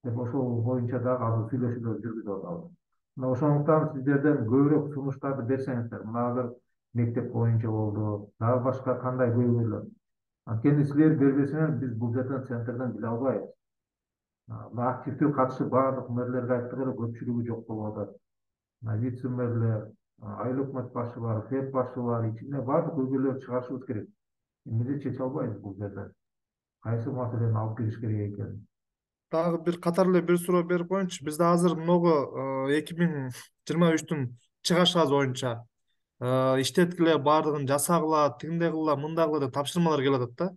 Деп ошол боюнча дагы азыр сүйлөшүүлөр жүргүзүп атабыз. Мына ошондуктан сиздерден көбүрөөк сунуштарды берсеңиздер, мына азыр мектеп боюнча болду, дагы башка кандай көйгөйлөр. Анткени силер бербесеңер биз бул жерден центрден биле албайбыз. Активдүү катышып баардык мэрлерге айттык эле, көпчүлүгү жок болуп атат. Вице мэрлер, айыл өкмөт башчылары, ФЭП башчылары ичинде баардык көйгөйлөрдү чыгарышыбыз керек. Эмне чече албайбыз бул жерде? Кайсы маселени алып келиш керек экенин. Дагы бир катар эле бир суроо берип коеюнчу. Бизде азыр могу 2023-түн чыгашыбыз боюнча иштеткиле баардыгын жасагыла, тигиндей кыла, мындай кыла деп тапшырмалар келип атат да.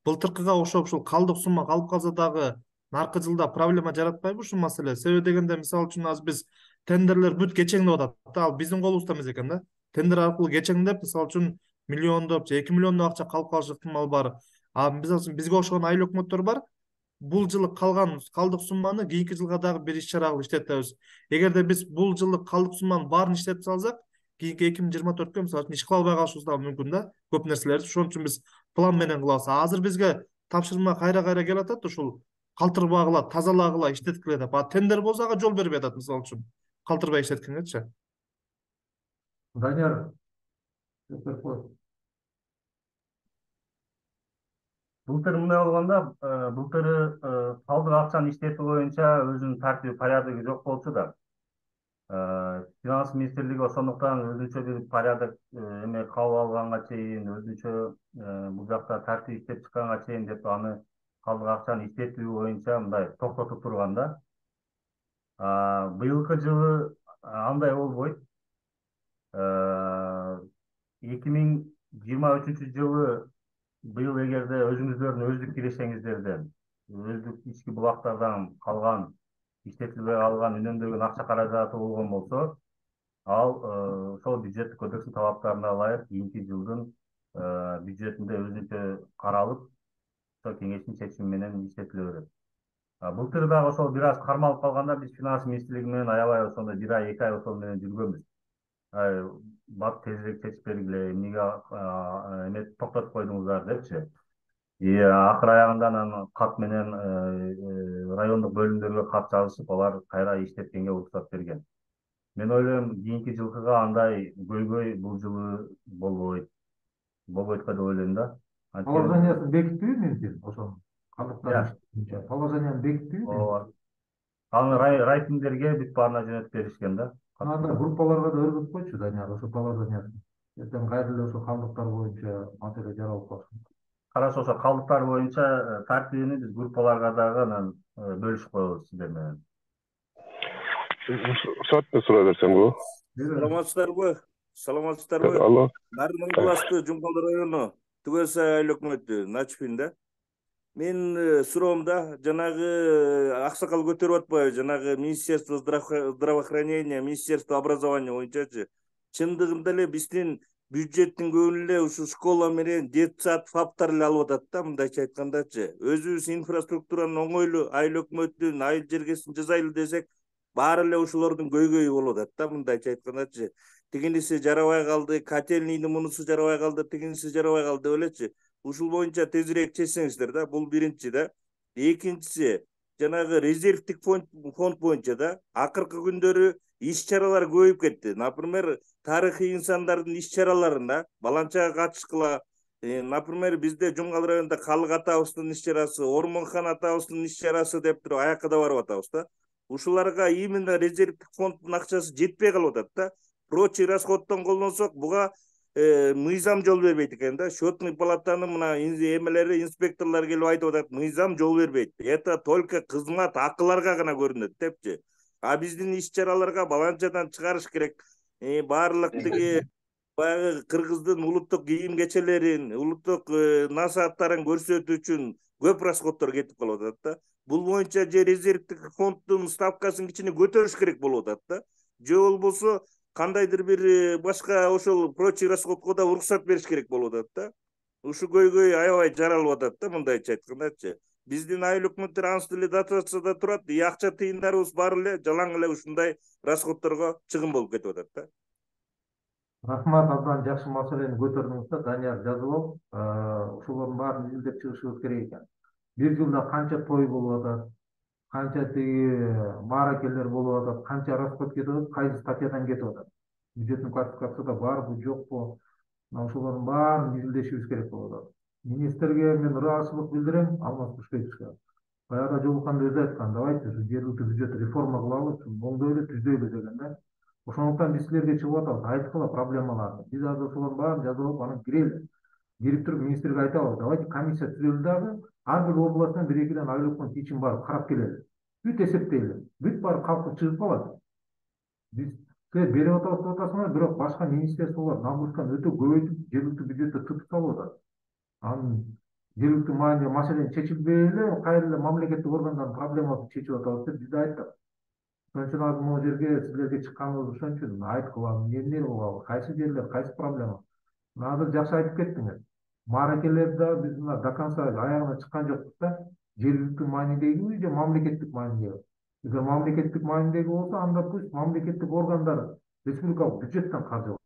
Былтыркыга окшоп ушул калдык сумма калып калса дагы наркы жылда проблема жаратпайбы ушул маселе? Себеби дегенде мисалы үчүн азыр биз тендерлер бүт кечеңдеп атат да. Ал биздин колубузда эмес экен да. Тендер аркылуу кечеңдеп, мисалы үчүн миллиондоп же 2 миллиондоп акча калып калышы ыктымал бар. Бизге окшогон айыл өкмөттөр бар. Бул жылы калган калдык сумманы кийинки жылга дагы бир иш-чара кылып иштетебиз. Эгерде биз бул жылы калдык сумманын баарын иштетип салсак, кийинки 2024-кө мисалы үчүн иш кыла албай калышыбыз дагы мүмкүн да, көп нерселерди. Ошон үчүн биз план менен кылабыз. Азыр бизге тапшырма кайра келип атат, ушул калтырбагыла, тазалагыла, иштеткиле деп. Тендер болсо ага жол бербей атат, мисалы үчүн. Калтырбай иштеткенгечи. Данияр, Былтыр мындай болгондо, былтыр калдык акчаны иштетүү боюнча өзүнүн тартиби, порядоги жок болчу да. Финанс министрлиги ошондуктан өзүнчө бир порядок эме кабыл алганга чейин, өзүнчө бул жакта тартип иштеп чыкканга чейин деп аны калдык акчаны иштетүү боюнча мындай токтотуп турган да. Быйылкы жылы андай болбойт. 2023 жылы быйыл эгерде өзүңүздөрдүн өздүк кирешеңиздерден, өздүк ички булактардан калган, иштетилбей калган, үнөмдөгөн акча каражаты болгон болсо, ал ошол бюджеттик кодекстин талаптарына ылайык кийинки жылдын бюджетинде өзүнчө каралып, ошо кеңештин чечими менен иштетиле берет. Былтыр дагы ошол бир аз кармалып калганда биз финанс министрлиги менен аябай ошондой 1 ай 2 ай ошол менен жүргөнбүз. Бат тезирээк чечип бергиле, эмнеге эме токтотуп койдуңуздар депчи. Акыр аягында анан кат менен райондук бөлүмдөргө кат жазышып, алар кайра иштеткенге уруксат берген. Мен ойлойм, кийинки жылкыга андай көйгөй бул жылы болбойт. Болбойт деп ойлойм да. Положениясын бекитпейби менин ошол калдыктар боюнча? Положенияны бекитпейби? Аны райтиндерге бүт баарына жөнөтүп беришкен да. Анда группаларга да өргөтүп койчу Данияр, ошо положениясын. Эртең кайра эле ошо калдыктар боюнча маселе жаралып калсын. Караш, ошо калдыктар боюнча тартибини биз группаларга дагы анан бөлүшүп коебуз сиздер менен. Саатты сурай берсеңби? Саламатсыздарбы? Алло. Нарын областы Жумгал району Түгөсай айыл өкмөтү Начфин да. Мен суроомда жанагы аксакал көтөрүп атпайбы, жанагы Министерство здравоохранения, Министерство образования боюнчачы. Чындыгында эле биздин бюджеттин көбүнү эле ушу школа менен детсад, фаптар эле алып атат да, мындайча айткандачы. Өзүбүз инфраструктураны оңойлуу айыл өкмөттүн айыл жергесин жасайлы десек, баары эле ушулордун көйгөйү болуп атат да, мындайча айткандачы. Тигиниси жарабай калды, котельныйдын мунусу жарабай калды, тигиниси жарабай калды деп элечи. Ушул боюнча тезирээк чечсеңиздер да, бул биринчи да. Экинчиси, жанагы резервдик фонд боюнча да, акыркы күндөрү иш-чаралар көбөйүп кетти. Например, тарыхый инсандардын иш-чараларында баланчага катышкыла, например, бизде Жумгал районунда Калык атабыздын иш-чарасы, Ормонхан атабыздын иш-чарасы деп туруп аякка да барып атабыз да. Ушуларга именно резервдик фонддун акчасы жетпей калып атат да. Прочий расходдон колдонсок, буга мыйзам жол бербейт экен да. Счетный палатанын мына эмелери, инспекторлор келип айтып атат, мыйзам жол бербейт. Это только кызмат акыларга гана көрүнөт депчи. А биздин иш-чараларга баланчадан чыгарыш керек. Баардык тиги баягы кыргыздын улуттук кийим кечелерин, улуттук насааттарын көрсөтүү үчүн көп расходдор кетип калып атат да. Бул боюнча же резервдик фонддун ставкасын кичине көтөрүш керек болуп атат да. Же болбосо кандайдыр бир башка ошол прочий расходко да уруксат бериш керек болуп атат да. Ушу көйгөй аябай жаралып атат да, мындайча айткандачы. Биздин айыл өкмөттөр анча эле дотацияда турат, акча тыйындарыбыз бар эле, жалаң эле ушундай расходторго чыгым болуп кетип атат да. Рахмат, абдан жакшы маселени көтөрдүңүз да, Данияр жазып алып, ошолордун баарын изилдеп чыгышыбыз керек экен. Бир жылда канча той болуп атат, канча тиги мааракелер болуп атат, канча расход кетип атат, кайсы статьядан кетип атат. Бюджеттин классификацияда барбы, жокпу? Ошолордун баарын изилдешибиз керек болуп атат. Министрге мен ыраазычылык билдирем, Алмаз Кушпековичке. Баягы Жолукан өзү айткан, давайте ушу жергиликтүү бюджет реформа кылалы, оңдойлу, түздөйлү деген да. Ошондуктан биз силерге чыгып атабыз, айткыла проблемаларды. Биз азыр ошолордун баарын жазып алып, анан кирели. Кирип туруп министрге айтабыз, давайте комиссия түзөлү дагы, ар бир областтан бир экиден айыл өкмөт ичин барып карап келели. Бүт эсептейли. Бүт барып калкы чыгып калат. Биз берип атабыз деп атасыңар, бирок башка министрликтер нагрузканы өтө көбөйтүп, жергиликтүү бюджетти тытып салып атат. Анын жергиликтүү маанилүү маселени чечилбей эле, кайра эле мамлекеттик органдардын проблемасын чечип атабыз деп биз айттык. Ошон үчүн азыр могу жерге силерге чыкканыбыз ошон үчүн айткыла, эмне кылабыз, кайсы жерлер, кайсы проблема. Азыр жакшы айтып кеттиңер. Мааракелерди биз мына до конца аягына чыккан жокпуз да. Жергиликтүү маанидеги же мамлекеттик маанидеги. Эгер мамлекеттик маанидеги болсо, анда пусть мамлекеттик органдар республикалык бюджеттен каржы.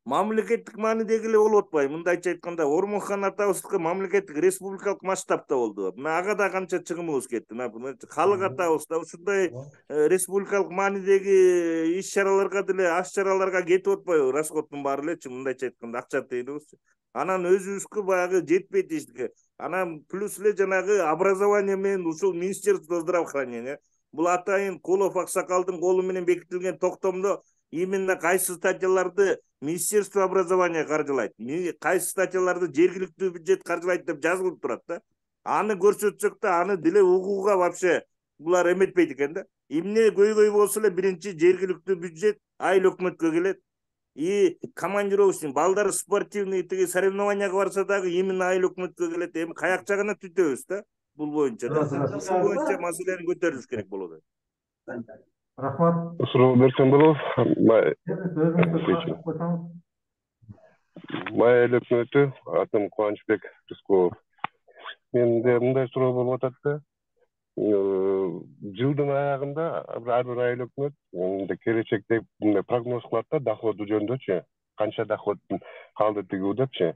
Мамлекеттик маанидеги эле болуп атпайбы? Мындайча айтканда, Ормонхон атабыздыкы мамлекеттик республикалык масштабта болду. Мына ага да канча чыгымыбыз кетти. Халык атабызда ушундай республикалык маанидеги иш-чараларга деле, аш-чараларга кетип атпайбы? Расходдун баары элечи, мындайча айтканда, акча тыйыныбызчы. Анан өзүбүзгө баягы жетпейт иштикке. Анан плюс эле жанагы образование менен ушул Министерство здравоохранения. Бул атайын Кулов аксакалдын колу менен бекитилген токтомдо именно кайсы статьяларды Министерство образования каржылайт, кайсы статьяларды жергиликтүү бюджет каржылайт деп жазылып турат да. Аны көрсөтсөк да, аны деле угууга вообще булар эметпейт экен да. Эмне көйгөй болсо эле биринчи жергиликтүү бюджет айыл өкмөткө келет. И командировочный балдар спортивный тиги соревнованияга барса дагы именно айыл өкмөткө келет. Эми каяк жагына түтөбүз да бул боюнча да. Ушул боюнча маселени көтөрүш керек болот. Рахмат. Суроо берсем болобу? Майыл өкмөтү, атым Кубанычбек Рыскулов. Менде мындай суроо болуп атат да. Жылдын аягында ар бир айыл өкмөт келечекте прогноз кылат да доходу жөнүндөчү. Канча доход калды тигүү депчи.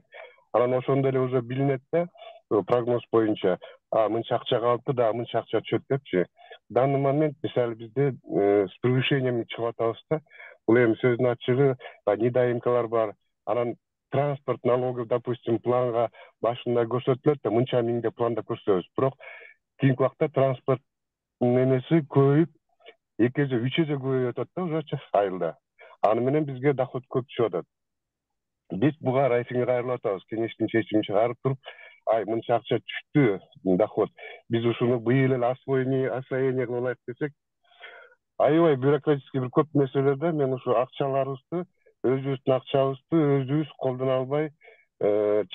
Анан ошондо эле уже билинет да, прогноз боюнча мынча акча калыпты да, мынча акча түшөт депчи. В данный момент мисалы бизде с превышением чыгып атабыз да. Бул эми сөздүн ачыгы недоимкалар бар. Анан транспорт налогу, допустим, планга башында көрсөтүлөт да, мынча миң деп планда көрсөтөбүз. Бирок кийинки убакта транспорт немеси көбөйүп, 2 эже 3 эже көбөйүп атат да уже айылда. Аны менен бизге доход көп түшүп атат. Биз буга райфинге кайрылып атабыз. Кеңештин чечимин чыгарып туруп, мынча акча түштү доход. Биз ушуну быйыл эле освоение кылып алайык десек, аябай бюрократический бир көп нерселерде мен ушу акчаларыбызды, өзүбүздүн акчабызды өзүбүз колдоно албай,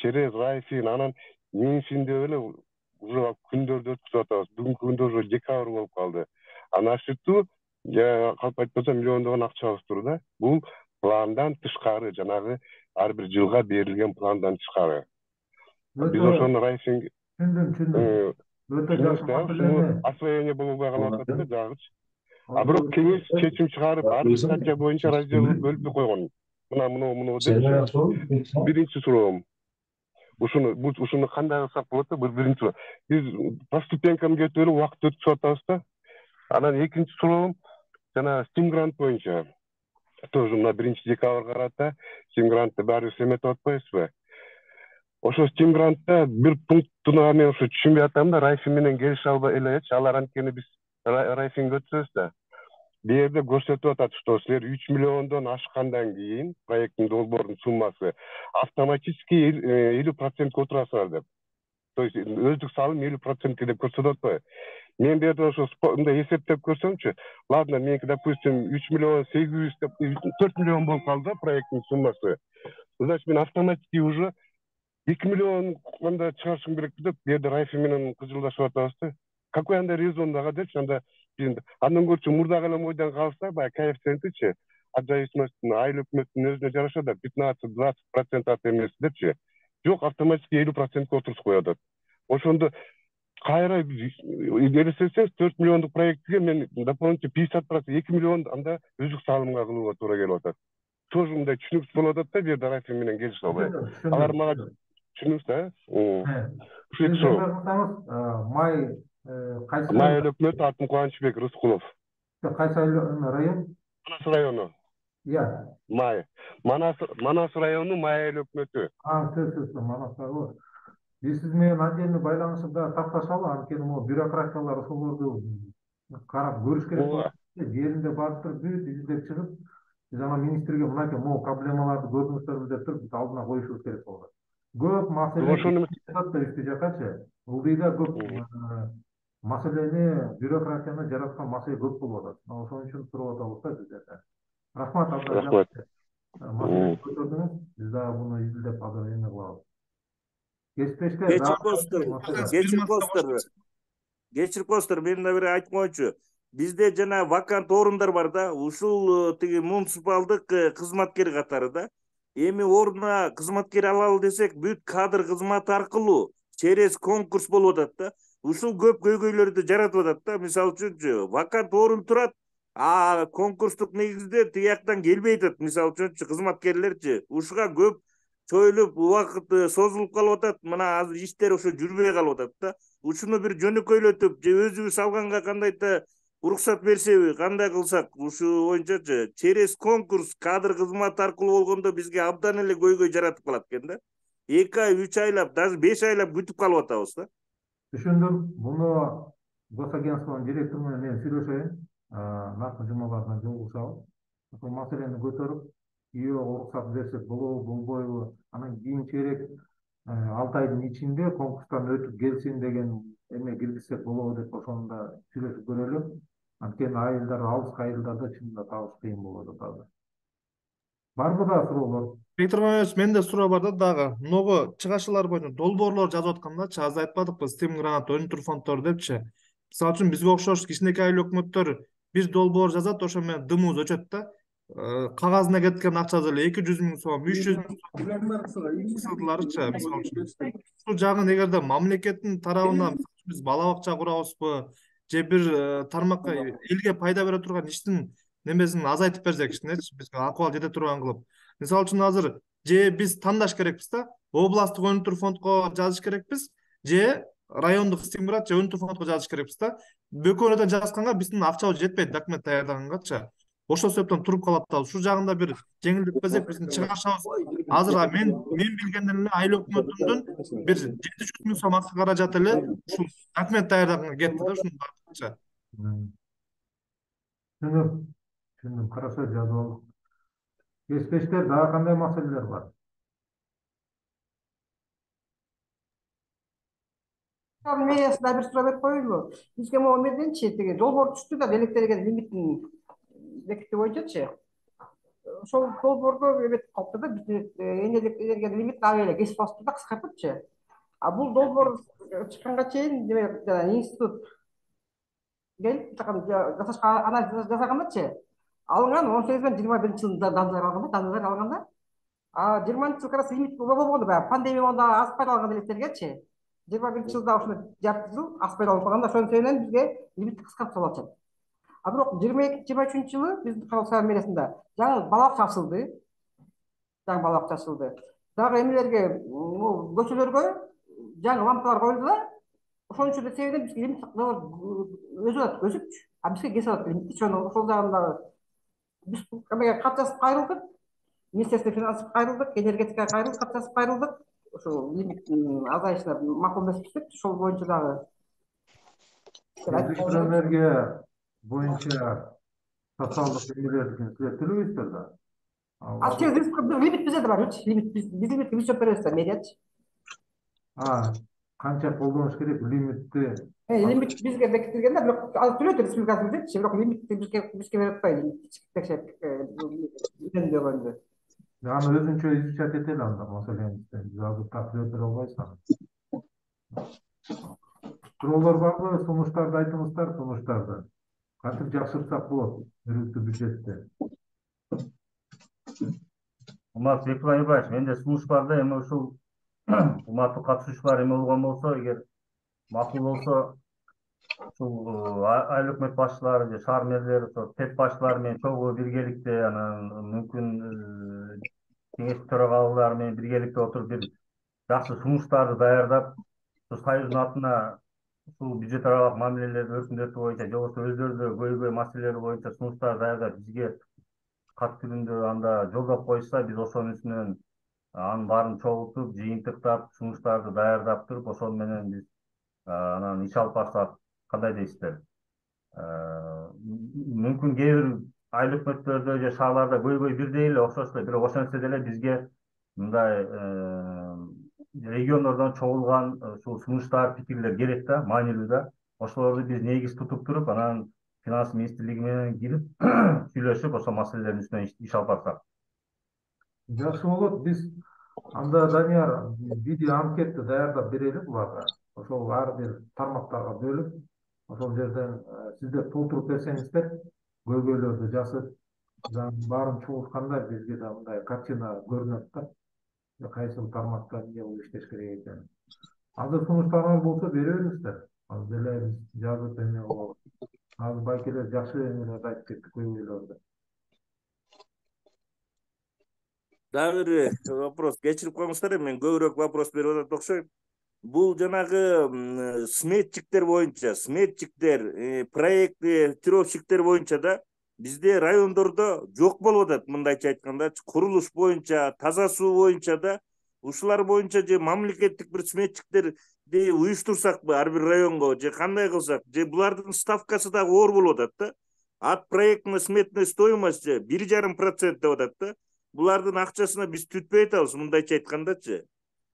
через райфин, анан менсин деп эле уже күндөрдү өткүзүп атабыз. Бүгүнкү күндө уже декабрь болуп калды. Анан ашыктуу калп айтпасам миллиондогон акчабыз тур да. Бул пландан тышкары, жанагы ар бир жылга берилген пландан тышкары. Биз ошону райфинг түшүндүм. Өтө жакшы маселени освоение болбой калып атат да жагычы. Бирок кеңеш чечим чыгарып, ар бир статья боюнча раздел бөлүп койгон. Мына деп биринчи суроом. Ушуну кандай кылсак болот да, биринчи суроо. Биз по ступенькам кетип эле убакыт өткүзүп атабыз да. Анан экинчи суроом жана Steam грант боюнча. Тоже мына 1-декабрь карата Steam грантты баарыбыз эметип атпайбызбы? Ошо Steam грантта бир пунктуна мен ушу түшүнбөй атам да, райфин менен келише албай элечи. Алар анткени биз райфинге өтсөбүз да. бул жерде көрсөтүп атат, что силер 3 миллиондон ашкандан кийин проекттин долбоордун суммасы автоматически 50%ке отурасыңар деп. То есть өздүк салым 50%ке деп көрсөтүп атпайбы? Мен берди ошо мындай эсептеп көрсөмчү, ладно, меники, допустим, 3 миллион 800 деп 4 миллион болуп калды проекттин суммасы. Значит, мен автоматически уже 2 миллион мында чыгарышым керек деп, бу жерде Райфи менен кыжылдашып атабыз да. Какой анда резон ага депчи, анда андан көрчү мурдагы эле ойдон калса, баягы коэффициентичи, от зависимости айыл өкмөттүн өзүнө жараша да 15-20% ат эмес депчи. Жок, автоматически 50%ке отуртуп коюп атат. Ошондо кайра элестетсеңиз 4 миллиондук проектке мен дополнительно 50%, 2 миллион анда өзүк салымга кылууга туура келип атат. Тоже мындай түшүнүксүз болуп атат да, бу жерде Райфи менен келишип албай. Алар мага түшүнүңүз да. Май кайсы Май өкмөт атым Кубанычбек Рыскулов. кайсы район? Манас району. Иә. Май. Манас району Май өкмөтү. Манас району. Сиз менен отдельно байланышып такташалы, анткени могу бюрократиялар ошолорду карап көрүш керек. Жеринде барып туруп бүт издеп чыгып, биз ана министрге мынакей могу проблемаларды көрдүңүздөр деп туруп биз алдына коюшубуз керек болот. Көп маселе бизде жакачы. Ылдыйда көп маселени, бюрократияны жараткан маселе көп болуп атат. Ошон үчүн туруп атабыз да биз. Рахмат абдан. Рахмат. Маселени көтөрдүңүз. Биз дагы буну изилдеп азыр эме кылабыз. Кечирип коесуздар, мен да бир айтып коеюнчу. Бизде жана вакант орундар бар да, ушул тиги муниципалдык кызматкер катары да. Эми ордуна кызматкер алалы десек, бүт кадр кызматы аркылуу через конкурс болуп атат да. Ушул көп көйгөйлөрдү жаратып атат да. Мисалы үчүнчү, вакант орун турат, а конкурстук негизде тияктан келбей атат. Мисалы үчүнчү, кызматкерлерчи. Ушуга көп чоюлуп, убакыт созулуп калып атат. Мына азыр иштер ошо жүрбөй калып атат да. Ушуну бир жөнөкөйлөтүп, же өзүбүз алганга кандайда уруксат берсеби, кандай кылсак, ушу боюнчачы через конкурс кадр кызматы аркылуу болгондо бизге абдан эле көйгөй жаратып калат экен да. 2 ай, 3 айлап, даже 5 айлап күтүп калып атабыз да. Түшүндүм. Муну госагентствонун директору менен мен сүйлөшөйүн. Наркы жумаларына жолугушабыз. Ошол маселени көтөрүп, уруксат берсек болобу, болбойбу, анан кийинчерээк 6 айдын ичинде конкурстан өтүп келсин деген эме киргизсек болобу деп ошону да сүйлөшүп көрөлү. Анткени айылдар, алыскы айылдарда чынында табыш кыйын болуп атат азыр. Барбы да суроолор? Виктор Иванович, менде суроо бар да дагы. Много чыгашуулар боюнча долбоорлор жазып аткандачы, аз айтпадыкпы, Steam гранат, өнүктүр фонддор депчи. Мисалы үчүн бизге окшош кичинекей айыл өкмөттөр бир долбоор жазат, ошо менен дымыбыз өчөт да. Кагазына кеткен акча деле 200 000 сом, 300 000 сом сатыларычы, мисалы үчүн. Ушул жагын эгерде мамлекеттин тарабынан биз бала бакча курабызбы, же бир тармакка элге пайда бере турган иштин немесин азайтып берсек кичинечи, бизге акыбал жете турган кылып. Мисалы үчүн азыр же биз тандаш керекпиз да, областтык өнүктүр фондко жазыш керекпиз, же райондук стимулят же өнүктүр фондко жазыш керекпиз да. Бөкөнөдөн жазганга биздин акчабыз жетпейт документ даярдагангачы. Ошол себептен туруп калып атабыз. Ушул жагында бир жеңилдик берсек биздин чыгашабыз. Азыр мен билгенден эле айыл өкмөтүнүн бир 700 000 сом акча каражаты эле ушул документ даярдаганга кетти да, ушуну барча. Түшүндүм. Хорошо, жазып алдык. Кесиптештер, дагы кандай маселелер бар? Медиасында бир суроо берип коеюлу. Бизге могу эмеденчи, тиги долбоор түштү да, электелген лимиттин бекити боюнчачы. Ошол долбоордо эметип калыптыр да, биз энергия лимитин аябай эле кесип алыптыр да, кыскартыпчы. А бул долбоор чыкканга чейин институт келип жасашка анализ жасагандачы, алынган 18-21 жылында даналар алганда. А 20 жыл караса лимит болбогонду, баягы пандемия болгондо аспай алган электергечи. 21 жылда ушуну жарты жыл аспай алып калганда, ошонун себебинен бизге лимитти кыскартып салып атышат. А бирок 22-23 жылы биздин Кыргызстан мэриясында жаңы бала бакча ачылды. Дагы эмелерге, көчөлөргө жаңы лампалар коюлду да. Ошон үчүн себебинен бизге лимит өсүпчү. А бизге кесип атат лимитти. Ошол жагында биз эмеге кат жазып кайрылдык. Министерство финансов кайрылдык, энергетикага кайрылдык, кат жазып кайрылдык. Ошол лимиттин азайышына макул эмеспиз деп, ошол боюнча дагы Электроэнергия боюнча социалдык эмелердикин силер төлөбөйсүздөр да. Ал через лимит bizde de var. Limiт, biz limit biz çok veriyoruz da medyat. Канча колдонуш керек лимитти? Limit bizge bekletilgende al türlü respublikasında şey yok limit bizge verip koydu. Tek şey ne diyor bende. Аны өзүнчө изучать этели анда маселени. Биз азыр так өтөрө албайбыз. Суроолор барбы? Сунуштарды айтыңыздар, сунуштарды. Кантип жакшыртсак болот жергиликтүү бюджетти? Умат Бектур Айбаевич, менде сунуш бар да, эми ушул урматтуу катышуучулар эме болгон болсо, эгер макул болсо, ушул айыл өкмөт башчылары же шаар мэрлери, ТЭП башчылары менен чогуу биргеликте, анан мүмкүн кеңеш төрагалары менен биргеликте отуруп бир жакшы сунуштарды даярдап, ушу союздун атына ушул бюджет аралык мамилелерди өркүндөтүү боюнча, же болбосо өздөрү көйгөй маселелери боюнча сунуштар даярдап бизге кат түрүндө анда жолдоп коюшса, биз ошонун үстүнөн анын баарын чогултуп, жыйынтыктап, сунуштарды даярдап туруп, ошол менен биз анан иш алып барсак кандай дейсиздер? Мүмкүн кээ бир айыл өкмөттөрдө же шаарларда көйгөй бирдей эле окшош эле, бирок ошентсе деле бизге мындай региондордон чогулган ушул сунуштар, пикирлер керек да, маанилүү да. Ошолорду биз негиз тутуп туруп, анан финанс министрлиги менен кирип сүйлөшүп, ошол маселелердин үстүнөн иш алып барсак. Жакшы болот. Биз анда Данияр видео анкетти даярдап берели буларга. Ошол ар бир тармактарга бөлүп, ошол жерден сиздер толтуруп берсеңиздер, көйгөйлөрдү жазып, баарын чогултканда бизге да мындай картина көрүнөт да. Кайсы тармакта эмне болуп иштеш керек экенин. Азыр сунуштарыңар болсо бере бериңиздер. Азыр деле биз жазып эме кылабыз. Азыр байкелер жакшы эмелерди айтып кетти, көйгөйлөрдү. Дагы бир вопрос кечирип коюңуздар, мен көбүрөөк вопрос берип атат окшойм. Бул жанагы сметчиктер боюнча, проектировщиктер боюнча да бизде райондордо жок болуп атат, мындайча айтканда, курулуш боюнча, таза суу боюнча да ушулар боюнча же мамлекеттик бир сметчиктерди уюштурсакпы ар бир районго, же кандай кылсак, же булардын ставкасы дагы оор болуп атат да. От проектно-сметной стоимости 1,5% деп атат да. Булардын акчасына биз түтпөй атабыз, мындайча айткандачы.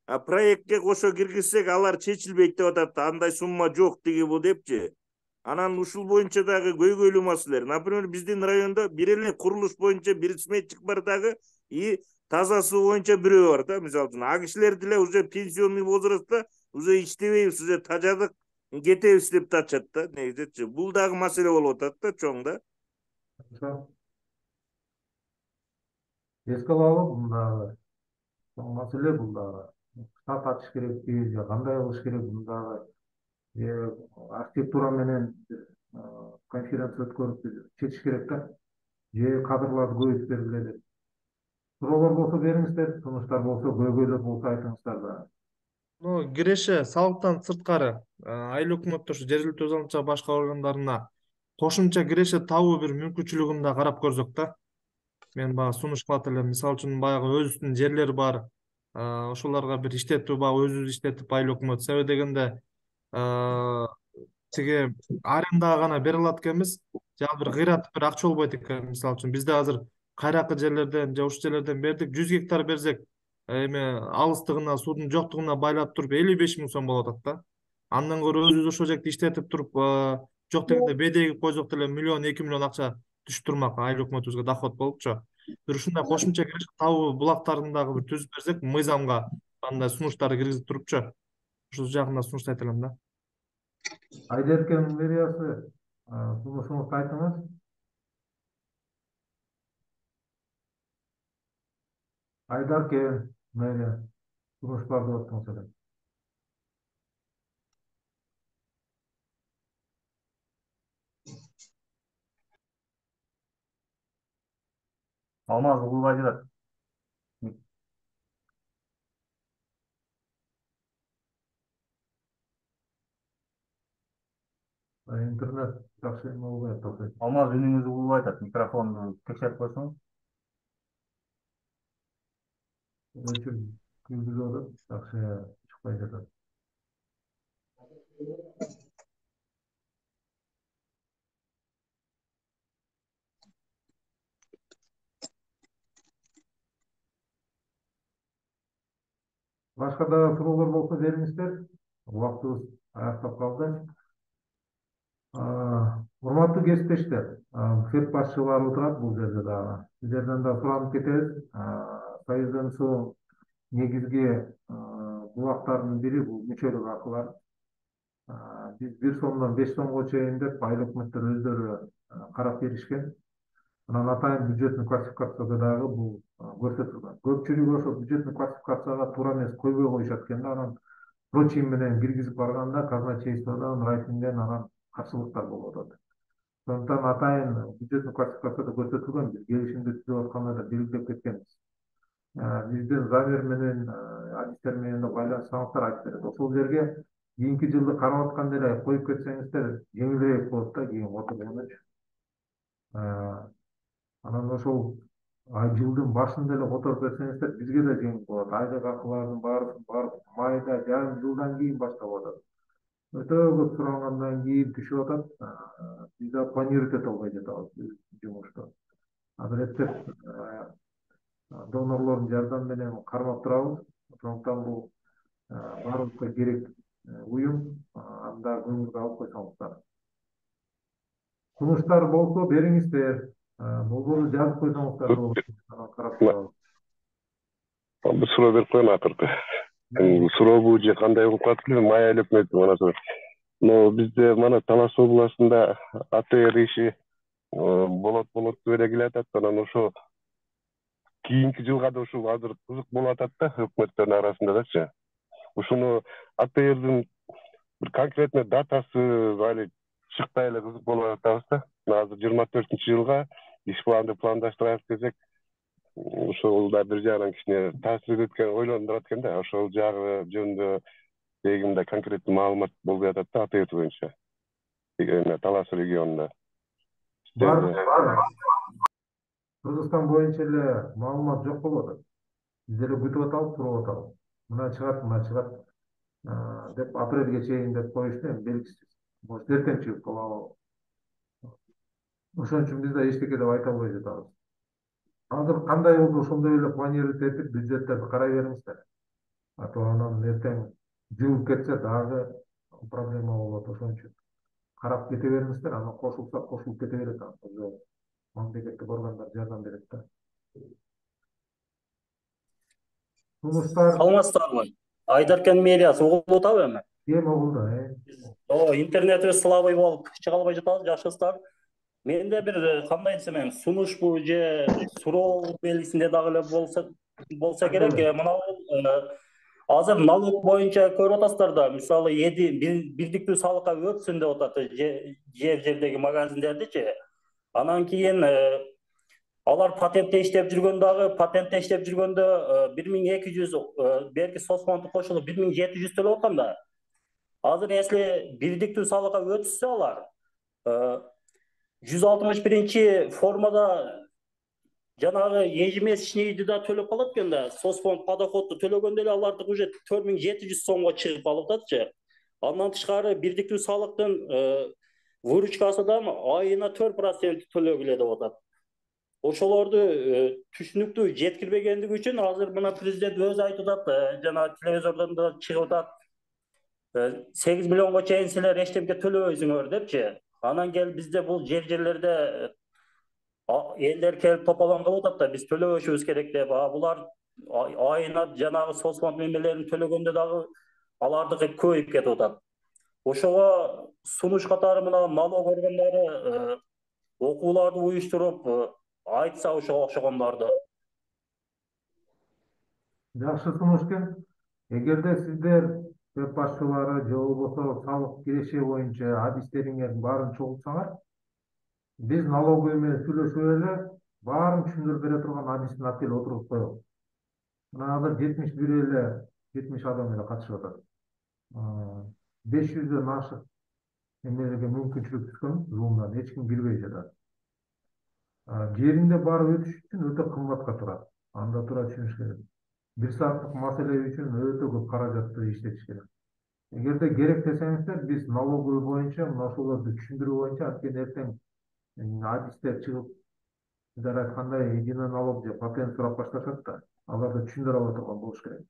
А проектке кошо киргизсек, алар чечилбейт деп атат, андай сумма жок диги бу депчи. Анан ушул боюнча дагы көйгөйлүү маселелер. Например, биздин райондо бир эле курулуш боюнча бир сметчик бар дагы, и таза суу боюнча бирөө бар да, мисалы үчүн. А кишилер деле уже пенсионный возрастта уже иштебейбиз, уже тажадык, кетебиз деп тачат да, негизичи. Бул дагы маселе болуп атат да, чоң да. Эске алалы мындагы маселе, бул дагы штат ачыш керекпи, же кандай кылыш керек, мындагы архитектура менен конференция өткөрүп чечиш керек да, же кадрларды көбөйтүп бергиле деп. Суроолор болсо бериңиздер, сунуштар болсо, көйгөйлөр болсо айтыңыздар да. Киреше салыктан сырткары айыл өкмөттөр жергиликтүү өз алынча башка органдарына кошумча киреше табуу бир мүмкүнчүлүгүн да карап көрсөк да. Мен баягы сунуш кылат элем. Мисалы үчүн баягы өзүбүздүн жерлер бар. Ошолорго бир иштетүү баягы өзүбүз иштетип айыл өкмөт себеби дегенде тиги арендага гана бере алат экенбиз. Жана бир кыйратып бир акча болбойт экен. Мисалы үчүн бизде азыр кайракы жерлерден же ушул жерлерден бердик, 100 гектар берсек, эми алыстыгына, суудун жоктугуна байлап туруп 55 миң сом болуп атат да. Андан көрө өзүбүз ошол жерде иштетип туруп, жок дегенде бедеги койсок деле 1 миллион 2 миллион акча түшүп турмак айыл өкмөтүбүзгө доход болупчу. Бир ушундай кошумча табуу булактарын дагы бир түзүп берсек, мыйзамга андай сунуштарды киргизип турупчу. Ушул жагында сунушту айта элем да. Айдарке мэриясы сунушуңузду айтыңыз. Айдарке мэрия сунуштарды өттүңүз эле. Алмаз угулбай жатат. Интернет жакшы эме болбой атат. Алмаз үнүңүз угулбай атат. Микрофонду текшерип койсоңуз. Өчүр күлгүлүп атат, жакшы чыкпай жатат. Башка дагы суроолор болсо бериңиздер. Убактыбыз аяктап калды. Урматтуу кесиптештер, ФЭП башчылары отурат бул жерде дагы. Сиздерден да суранып кетебиз. Союз МСУ негизги булактардын бири бул мүчөлүк акылар. Биз 1 сомдон 5 сомго чейин деп айыл өкмөттөр өздөрү карап беришкен. Анан атайын бюджеттик классификацияда дагы бул көрсөтүлгөн. Көпчүлүгү ошо бюджеттик классификацияга туура эмес койбой коюшат экен да, анан прочин менен киргизип барганда казначействодон, райфинден анан каршылыктар болуп атат. Сондуктан атайын бюджеттик классификацияда көрсөтүлгөн, биз келишимди түзүп атканда да белгилеп кеткенбиз. Биздин замир менен, адистер менен да байланышсаңыздар айтып берет. Ошол жерге кийинки жылды карап атканда эле коюп кетсеңиздер жеңилирээк болот да кийин отургон үчүн. Анан ошол жылдын башында эле которуп берсеңиздер бизге да жеңил болот. Айлык акылардын барып майда жарым жылдан кийин баштап атат. Өтө көп сурангандан кийин түшүп атат. Биз да планировать эте албай жатабыз жумушту. Азыр эптеп донорлордун жардамы менен кармап турабыз. Ошондуктан бул баарыбызга керек уюм, анда көңүлгө алып койсоңуздар. Сунуштар болсо бериңиздер. Болбосо жазып койсоңуздар болот. Карап турабыз. Bir суроо берип коеюн акыркы. Сурообу же кандай болуп калат эле май айлап кетти мына ошо. Но бизде мана Талас областында АТР иши болот деп эле келатат. Анан ошо кийинки жылга да ушул азыр кызык болуп атат да өкмөттөрдүн арасында дачы. Ушуну АТРдин бир конкретный датасы али чыкпай эле кызык болуп атабыз да. Азыр 24-жылга иш планды пландаштырабыз десек, ошол да бир жагынан кичине таасир эткен ойлондурат экен да. Ошол жагы жөнүндө дегимде конкреттүү маалымат болбой атат да АТР боюнча. Талас регионунда. Кыргызстан боюнча эле маалымат жок болуп атат. Биз эле күтүп атабыз, туруп атабыз. Мына чыгат деп апрелге чейин деп коюшту, эми белгисиз. Может эртең чыгып калабы. Ошон үчүн биз да эчтеке деп айта албай жатабыз. Азыр кандай болду ошондой эле планировать этип бюджеттерди карай бериңиздер. То анан эртең жылып кетсе дагы проблема болот. Ошон үчүн карап кете бериңиздер, анан кошулуп кете берет. Уже мамлекеттик органдар жардам берет да. Сунуштар. Саламатсыздарбы? Айдаркен медиасы угулуп атабы эми? Кем угулду, Интернетибиз слабый болуп чыга албай жатабыз, жакшысыздар. Менде бир кандай десем эми сунушпу же суроо белгисинде дагы эле болсо керек. Мына азыр налог боюнча көрүп атасыздар да, мисалы бирдиктүү салыкка өтсүн деп атат жердеги магазиндердичи. Анан кийин алар патентте иштеп жүргөндө 1200 берки соцфонду кошулуп 1700 төлөп аткан да. Азыр если бирдиктүү салыкка өтүшсө алар 161 формада жанагы ежемесячныйды да төлөп калат экен да. Соцфонд подоходду төлөгөндө эле алардык уже 4700 сомго чыгып калып ататчы. Андан тышкары бирдиктүү салыктын выручкасынан айына 4% төлөгүлө деп атат. Ошолорду түшүнүктүү жеткирбегендиги үчүн азыр мына президент өзү айтып атат, жана телевизордон да чыгып атат. 8 миллионго чейин силер эчтемке төлөбөйсүңөр депчи. Анан келип бизде бул жерлерде элдер келип тополон кылып атат да, биз төлөбөшүбүз керек деп. Булар айына жанагы соцфонд мемелерин төлөгөндө дагы алардыкы көбөйүп кетип атат. Ошого сунуш катары мына налог органдары окууларды уюштуруп айтса ошого окшогондорду. Жакшы сунуш экен. Эгерде сиздер ФЭП башчылары же болбосо салык киреше боюнча адистериңер баарын чогултсаңар, биз налоговый менен сүйлөшүп эле баарын түшүндүрүп бере турган адисин алып келип отуруп коелу. Мына азыр 70 адам эле катышып атат. 500дөн ашык эмелерге мүмкүнчүлүк түшкөн зумдан эч ким кирбей жатат. Жеринде барып өтүш үчүн өтө кымбатка турат. Анда тура түшүнүш керек. 1 сааттык маселе үчүн өтө көп каражатты иштетиш керек. Эгерде керек десеңиздер, биз налоговый боюнча ошолорду түшүндүрүү боюнча анткени эртең адистер чыгып, сиздер айткандай единый налог же патент сурап башташат да, аларды түшүндүрө ала турган болуш керек.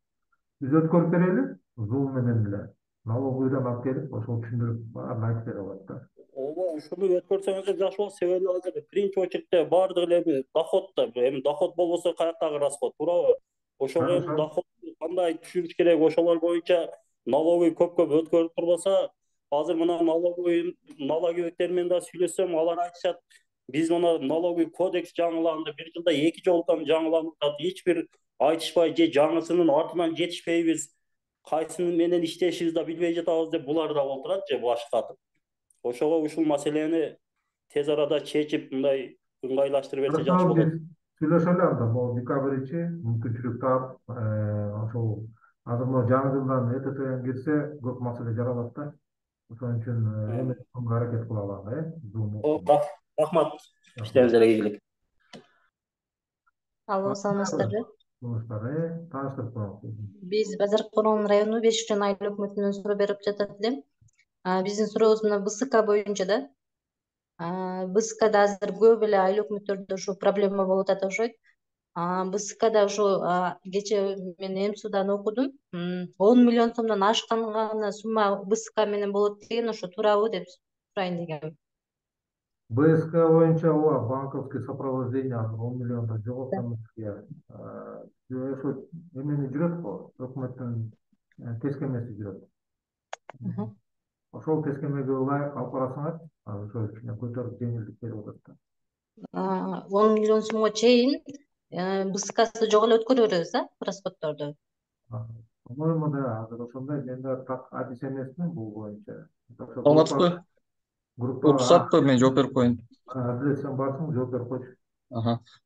Биз өткөрүп берели, Zoom менен эле. Налоговыйдан алып келип, ошол түшүндүрүп баарын айтып бере алат да. Ооба, ушуну өткөрсөңүздөр жакшы болот. Себеби азыр биринчи очередте баардыгы эле эми доход да. Эми доход болбосо каяктагы расход, туурабы? Ошого эми доход кандай түшүрүш керек, ошолор боюнча налоговый көп өткөрүп турбаса, азыр мына налоговийлер менен да сүйлөшсөм, алар айтышат, биз мына налоговый кодекс жаңыланды, бир жылда 2 жолтон жаңыланып атат, эч бир айтышпай же жаңысынын артынан жетишпейбиз, кайсынын менен иштешибизди да билбей жатабыз деп булар да олтурат же баш катып. Ошого ушул маселени тез арада чечип, мындай ыңгайлаштырып берсе жакшы болот. Сүйлөшөлү анда, могу декабрьчи мүмкүнчүлүк таап, ошол азыр могу жаңы жылдан ЭТТ кирсе көп маселе жаралат да. Ошон үчүн эми аракет кылалы анда, Рахмат. Иштериңизге ийгилик. Алло, саламатсыздарбы? Тааныштырып коебуз. Биз Базар Коронун району 5-чы айыл өкмөтүнөн суроо берип жатат элем. Биздин сурообуз мына БСК боюнча да. БСКда азыр көп эле айыл өкмөттөрдө ушу проблема болуп атат окшойт. БСКда ушу кече мен МСУдан окудум. 10 миллион сомдон ашкан сумма БСК менен болот деген, ошо туурабы деп сурайын дегем. БСК боюнча ооба банковский сопровождение 10 миллиондо жок экенбизге. Ошо эмени жүрөт го, өкмөттүн тескемеси жүрөт. Ошол тескемеге ылайык алып барасыңар, ошо кичине көтөрүп жеңилдик берип атат да. 10 миллион сомго чейин БСКсы жок эле өткөрө беребиз да, расходторду. По-моему, да, азыр ошондой, мен да так адис эмесмин бул боюнча. Саламатсызбы? Уруксатпы, мен жооп берип коеюн. Адилет, сен барсың, жооп берип койчу.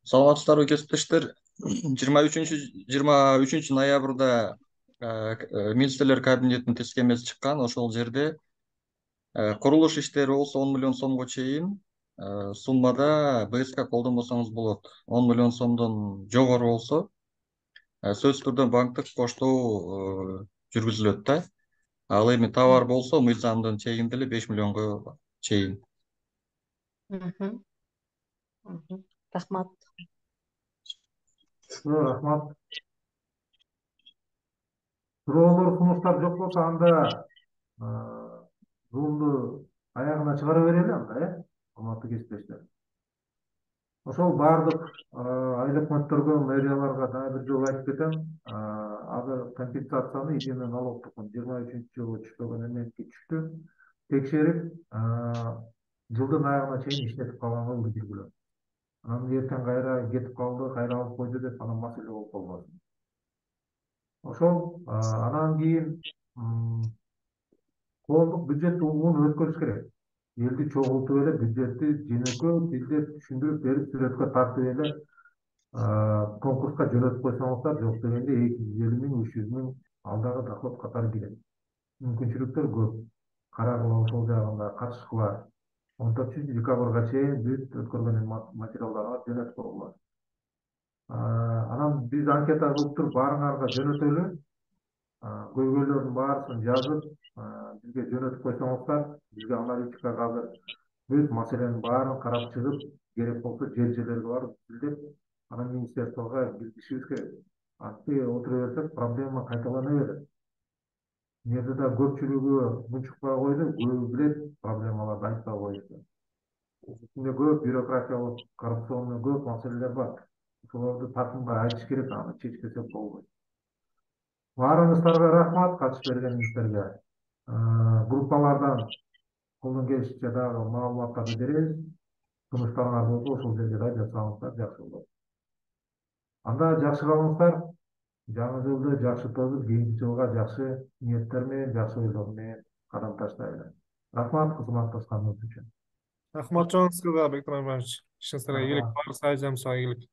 Саламатсыздарбы, кесиптештер. 23 ноябрда министрлер кабинетинин тескемеси чыккан. Ошол жерде курулуш иштери болсо 10 миллион сомго чейин суммада БСК колдонбосоңуз болот. 10 миллион сомдон жогору болсо сөзсүз түрдө банктык коштоо жүргүзүлөт да. Ал эми товар болсо мыйзамдын чегинде эле 5 миллионго чейин. Рахмат. Рахмат. Суроолор, сунуштар жок болсо анда Zoom'ду аягына чыгара берели анда, урматтуу кесиптештер. Ошол баардык айыл өкмөттөргө, мэрияларга дагы бир жолу айтып кетем. Азыр компенсацияны единый налогтукун 23-жылы түшпөгөн эметке түштү. Текшерип, жылдын аягына чейин иштетип калганга билдиргүлө. Анан эртең кайра кетип калды, кайра алып койду деп анан маселе болуп калбасын. Ошол анан кийин коомдук бюджет угун өткөрүш керек. Элди чогултуп эле бюджетти жөнөкөй тилде түшүндүрүп берип, сүрөткө тартып эле конкурска жөнөтүп койсоңуздар, жок дегенде 250 миң, 300 миң алдагы доход катары кирет. Мүмкүнчүлүктөр көп. Карагыла ошол жагында катышкыла. 14-декабрга чейин бүт өткөргөн материалдарга жөнөтүп койгула. Анан биз анкета кылып туруп баарыңарга жөнөтөлү. Көйгөйлөрдүн баарысын жазып, бизге жөнөтүп койсоңуздар, бизге аналитикага азыр бүт маселенин баарын карап чыгып, керек болсо жер-жерлерге барып билдеп, анан министерствого билдиришибиз керек. Антип отура берсек, проблема кайталана берет. Эмнеде да көпчүлүгү мунчукпай койду, көбү билет проблемаларды айтпай коюшту. Ичинде көп бюрократиялык, коррупционный көп маселелер бар. Ошолорду тартымга айтыш керек, аны чечпесек болбойт. Баарыңыздарга рахмат катышып бергениңиздерге. Группалардан колдон келишинче дагы маалыматтарды беребиз. Сунуштарыңар болсо ошол жерге да жазсаңыздар жакшы болот. Анда жакшы калыңыздар. Жаңы жылды жакшы өткөрүп, кийинки жылга жакшы ниеттер менен, жакшы ойлор менен кадам таштайлы. Рахмат кызматташканыңыз үчүн. Рахмат жоңузга, Бектур Айбарович. Ишиңизге ийгилик, баары сай жамсаа ийгилик.